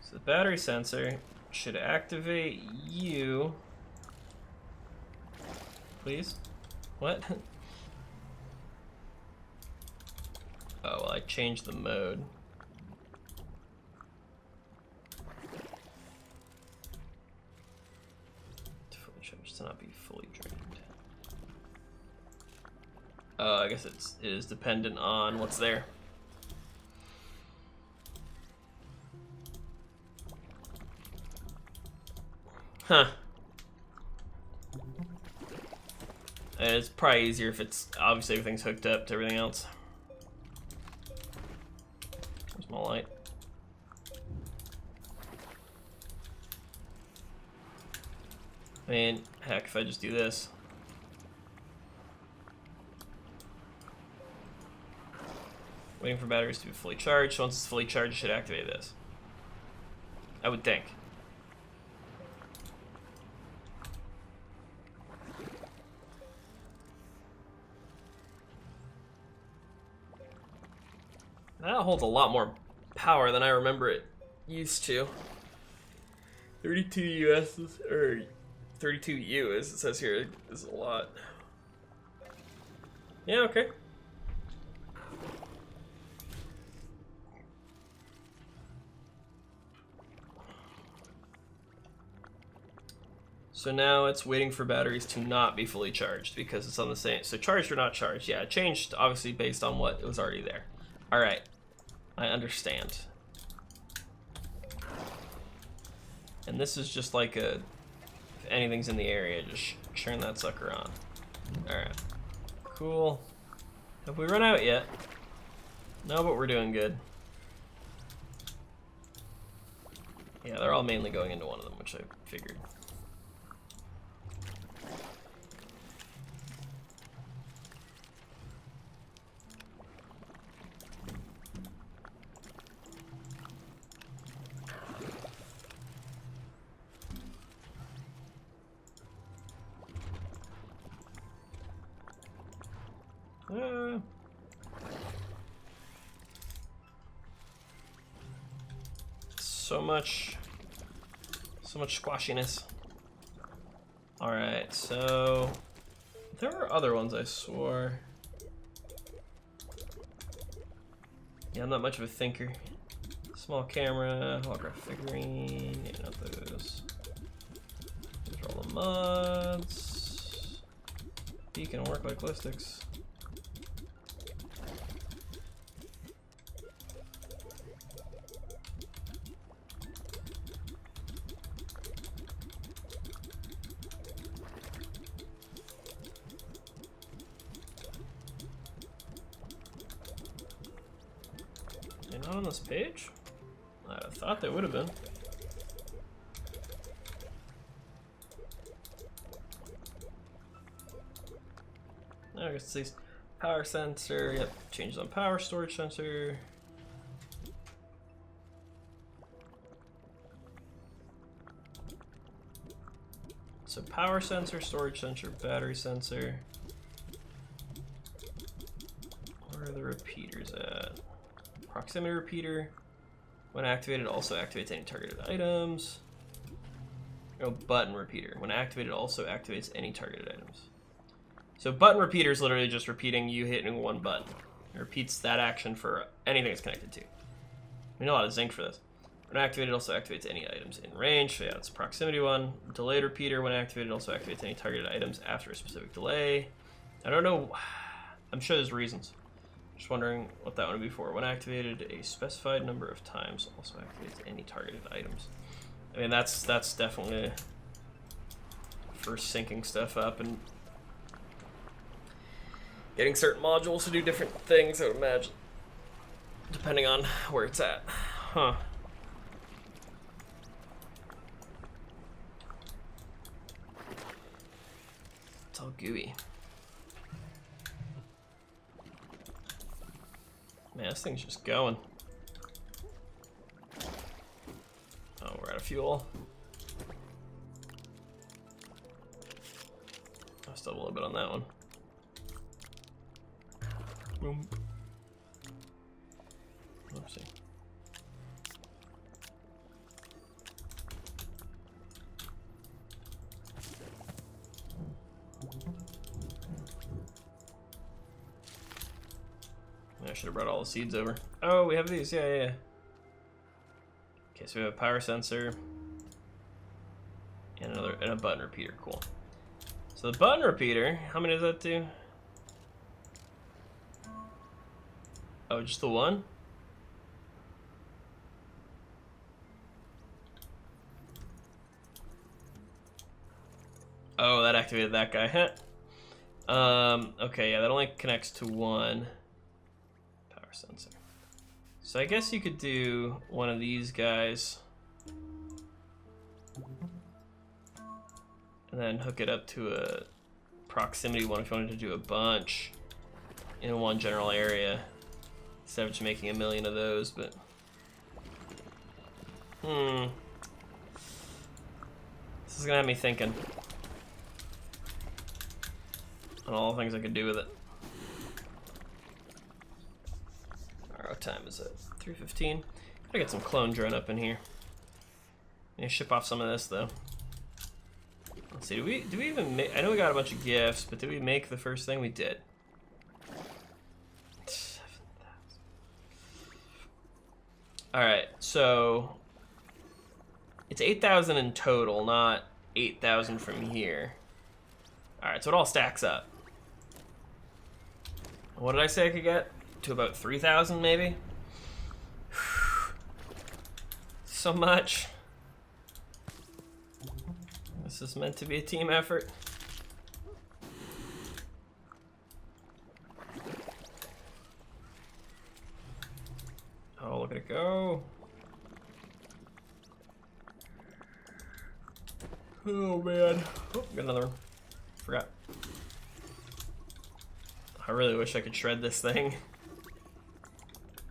So the battery sensor should activate you. Please? What? Oh, well, I changed the mode. To not be fully drained. I guess it is dependent on what's there. Huh. It's probably easier if it's obviously everything's hooked up to everything else. There's my light. I mean, heck, if I just do this. Waiting for batteries to be fully charged. Once it's fully charged, you should activate this. I would think. That holds a lot more power than I remember it used to. 32 US or 32 U as it says here is a lot. Yeah, okay. So now it's waiting for batteries to not be fully charged because it's on the same. So charged or not charged? Yeah, it changed obviously based on what was already there. All right, I understand. And this is just like a, if anything's in the area, just turn that sucker on. All right, cool. Have we run out yet? No, but we're doing good. Yeah, they're all mainly going into one of them, which I figured. So much squashiness. All right, so there were other ones I swore. Yeah, I'm not much of a thinker. Small camera, holographic figurine, yeah, not those. These are all the mods. Beacon and work like ballistics. Not on this page? I thought they would have been. I guess these power sensor, yep, changes on power, storage sensor. So power sensor, storage sensor, battery sensor. Where are the repeaters at? Proximity repeater, when activated, also activates any targeted items. Oh, button repeater. When activated, also activates any targeted items. So button repeater is literally just repeating you hitting one button. It repeats that action for anything it's connected to. We need a lot of zinc for this. When activated, also activates any items in range. So yeah, it's a proximity one. Delayed repeater, when activated, also activates any targeted items after a specific delay. I don't know. I'm sure there's reasons. Just wondering what that one would be for. When activated a specified number of times, also activates any targeted items. I mean, that's definitely for syncing stuff up and getting certain modules to do different things, I would imagine. Depending on where it's at. Huh. It's all gooey. Man, this thing's just going. Oh, we're out of fuel. I'll still have a little bit on that one. Boom. Oopsie. I should have brought all the seeds over. Oh, we have these. Yeah, yeah, yeah. Okay, so we have a power sensor and a button repeater. Cool. So the button repeater, how many does that do? Oh, just the one? Oh, that activated that guy. Okay, yeah, that only connects to one power sensor. So I guess you could do one of these guys and then hook it up to a proximity one if you wanted to do a bunch in one general area. instead of just making a million of those, but this is gonna have me thinking on all the things I could do with it. Alright, what time is it? 3:15. Gotta get some clone drone up in here. I need to ship off some of this though. Let's see, do we even make, I know we got a bunch of gifts, but did we make the first thing? We did. 7,000. Alright, so it's 8,000 in total, not 8,000 from here. Alright, so it all stacks up. What did I say I could get? To about 3,000 maybe? So much. This is meant to be a team effort. Oh, look at it go. Oh man. Oh, got another one. Forgot. I really wish I could shred this thing.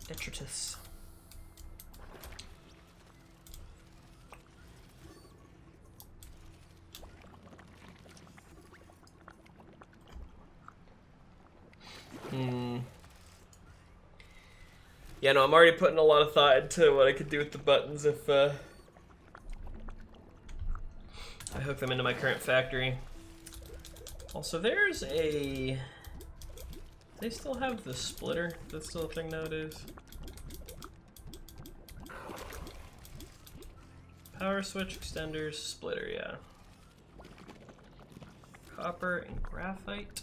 Detritus. Yeah, no, I'm already putting a lot of thought into what I could do with the buttons if I hook them into my current factory. Also, there's a... They still have the splitter? That's still a thing nowadays. Power switch, extenders, splitter, yeah. Copper and graphite.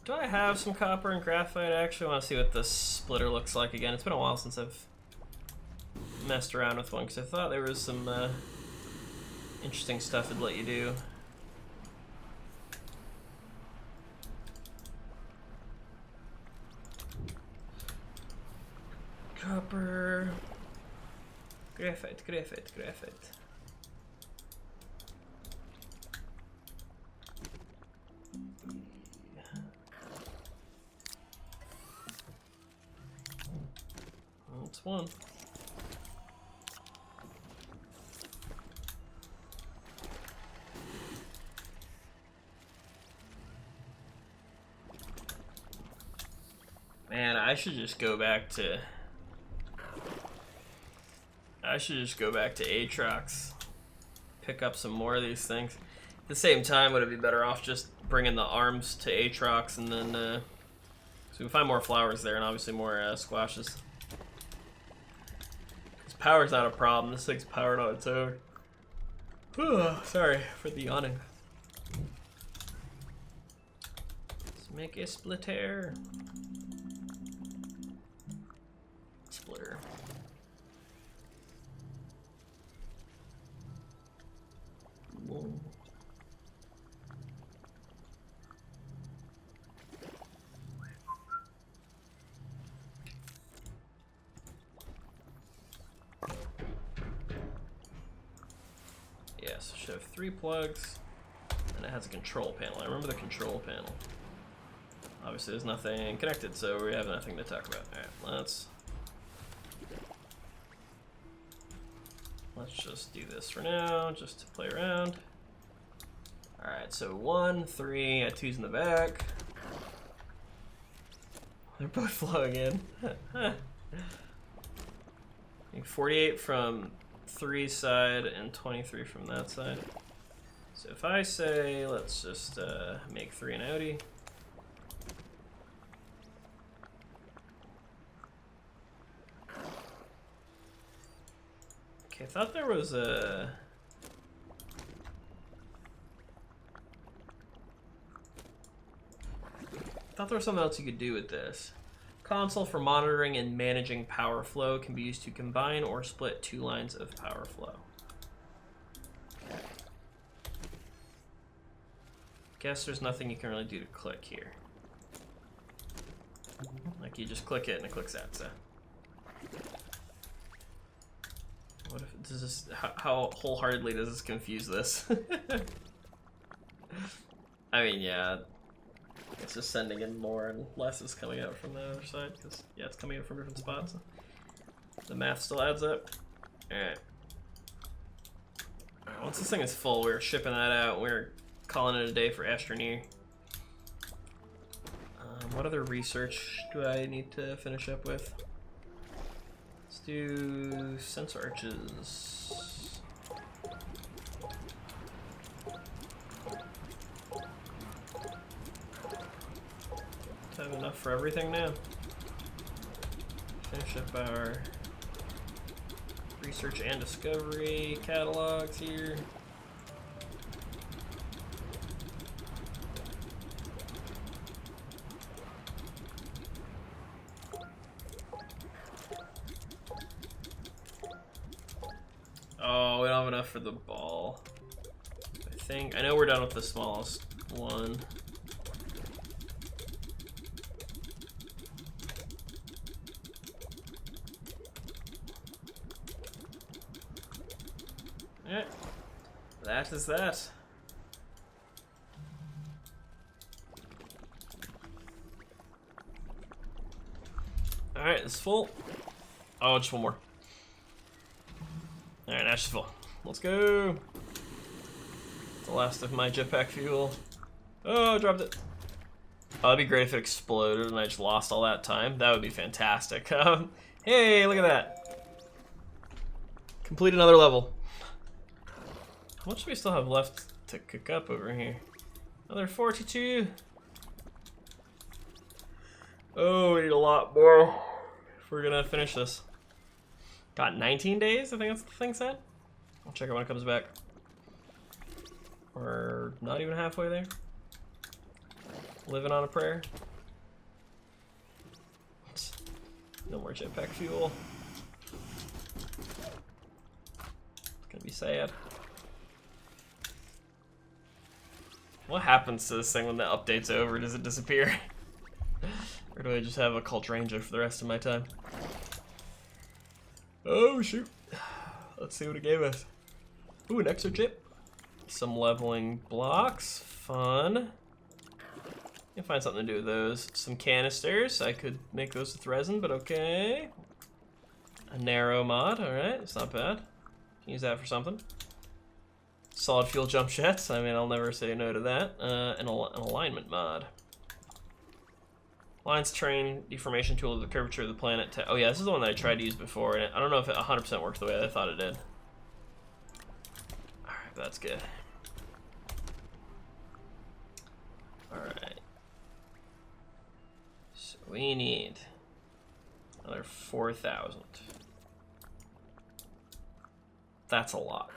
Do I have some copper and graphite? I actually want to see what this splitter looks like again. It's been a while since I've messed around with one, because I thought there was some interesting stuff it'd let you do. Copper, graphite, graphite, graphite. That's one. Man, I should just go back to Aatrox, pick up some more of these things. At the same time, would it be better off just bringing the arms to Aatrox and then, so we can find more flowers there and obviously more squashes. Because power's not a problem, this thing's powered on its own. Sorry for the yawning. Let's make a splitter. Splitter. Whoa. Yes, should have 3 plugs, and it has a control panel. I remember the control panel. Obviously, there's nothing connected, so we have nothing to talk about. All right, let's just do this for now, just to play around. All right, so 1, 3, 2's in the back. They're both flowing in. 48 from 3's side and 23 from that side. So if I say, let's just make 3 an outie. Okay, I thought there was a... I thought there was something else you could do with this. Console for monitoring and managing power flow can be used to combine or split 2 lines of power flow. Okay. Guess there's nothing you can really do to click here. Like you just click it and it clicks out, so. What if does this, how wholeheartedly does this confuse this? I mean, yeah. It's just sending in more and less is coming out from the other side, because, yeah, it's coming in from different spots. So the math still adds up. Alright. Alright, once this thing is full, we're shipping that out. We're calling it a day for Astroneer. What other research do I need to finish up with? Let's do sensor arches. Have enough for everything now. Finish up our research and discovery catalogs here. Oh, we don't have enough for the ball. I know we're done with the smallest one. Alright, that is that. Alright, it's full. Oh, just one more. Alright, now she's full. Let's go. The last of my jetpack fuel. Oh, I dropped it. Oh, that'd be great if it exploded and I just lost all that time. That would be fantastic. Hey, look at that. Complete another level. How much do we still have left to cook up over here? Another 42. Oh, we need a lot more if we're gonna finish this. Got 19 days, I think that's the thing said. I'll check it when it comes back. We're not even halfway there. Living on a prayer. No more jetpack fuel. It's gonna be sad. What happens to this thing when the update's over? Does it disappear? Or do I just have a Cult Ranger for the rest of my time? Oh shoot. Let's see what it gave us. Ooh, an extra chip. Some leveling blocks. Fun. Can find something to do with those. Some canisters. I could make those with resin, but okay. A narrow mod. Alright, it's not bad. Can use that for something. Solid fuel jump jets. I mean, I'll never say no to that. An alignment mod. Lines train deformation tool of the curvature of the planet. Oh yeah, this is the one that I tried to use before, and I don't know if it 100% worked the way I thought it did. Alright, that's good. Alright. So we need another 4,000. That's a lot.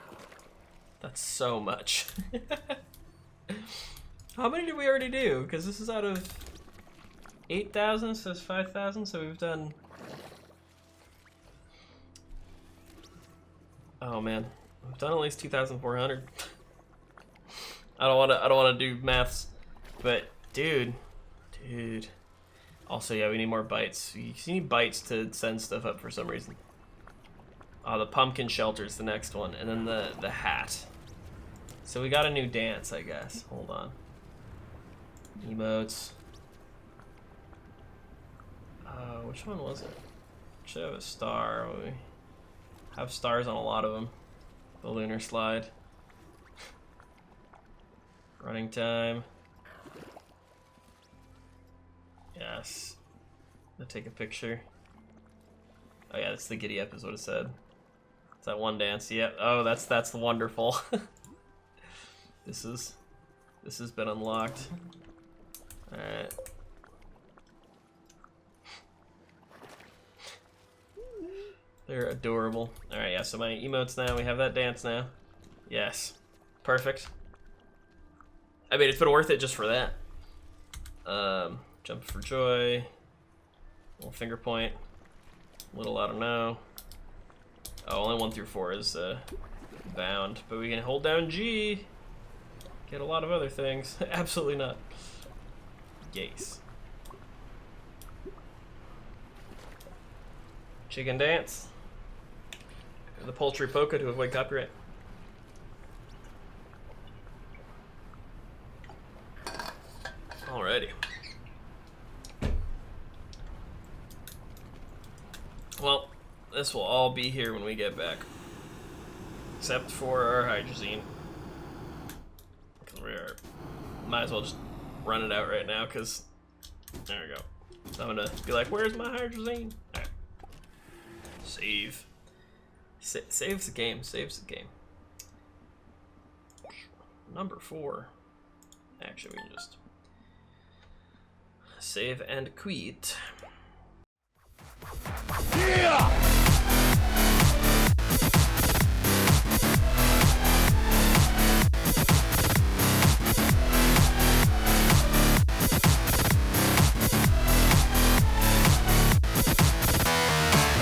That's so much. How many did we already do? Because this is out of 8,000, so it's 5,000, so we've done... Oh man, we've done at least 2,400. I don't wanna do maths, but dude. Also, yeah, we need more bytes. You need bytes to send stuff up for some reason. Oh, the pumpkin shelter is the next one, and then the hat. So we got a new dance, I guess. Hold on. Emotes. Which one was it? Should have a star. We have stars on a lot of them. The lunar slide. Running time. Yes. To take a picture. Oh yeah, that's the giddy up is what it said. It's that one dance. Yep. Oh, that's wonderful. This has been unlocked. All right. They're adorable. All right, yeah. So my emotes now. We have that dance now. Yes. Perfect. I mean, it's been worth it just for that. Jump for joy. Little finger point. Little I don't know. Oh, only 1 through 4 is bound, but we can hold down G. Get a lot of other things. Absolutely not. Yes. Chicken dance. The poultry polka to avoid copyright. Alright. Alrighty. Well, this will all be here when we get back. Except for our hydrazine. Because we are... Might as well just run it out right now, because... There we go. So I'm gonna be like, where's my hydrazine? Alright. Save. Saves the game. Saves the game. Number 4. Actually, we can just... Save and quit. Yeah!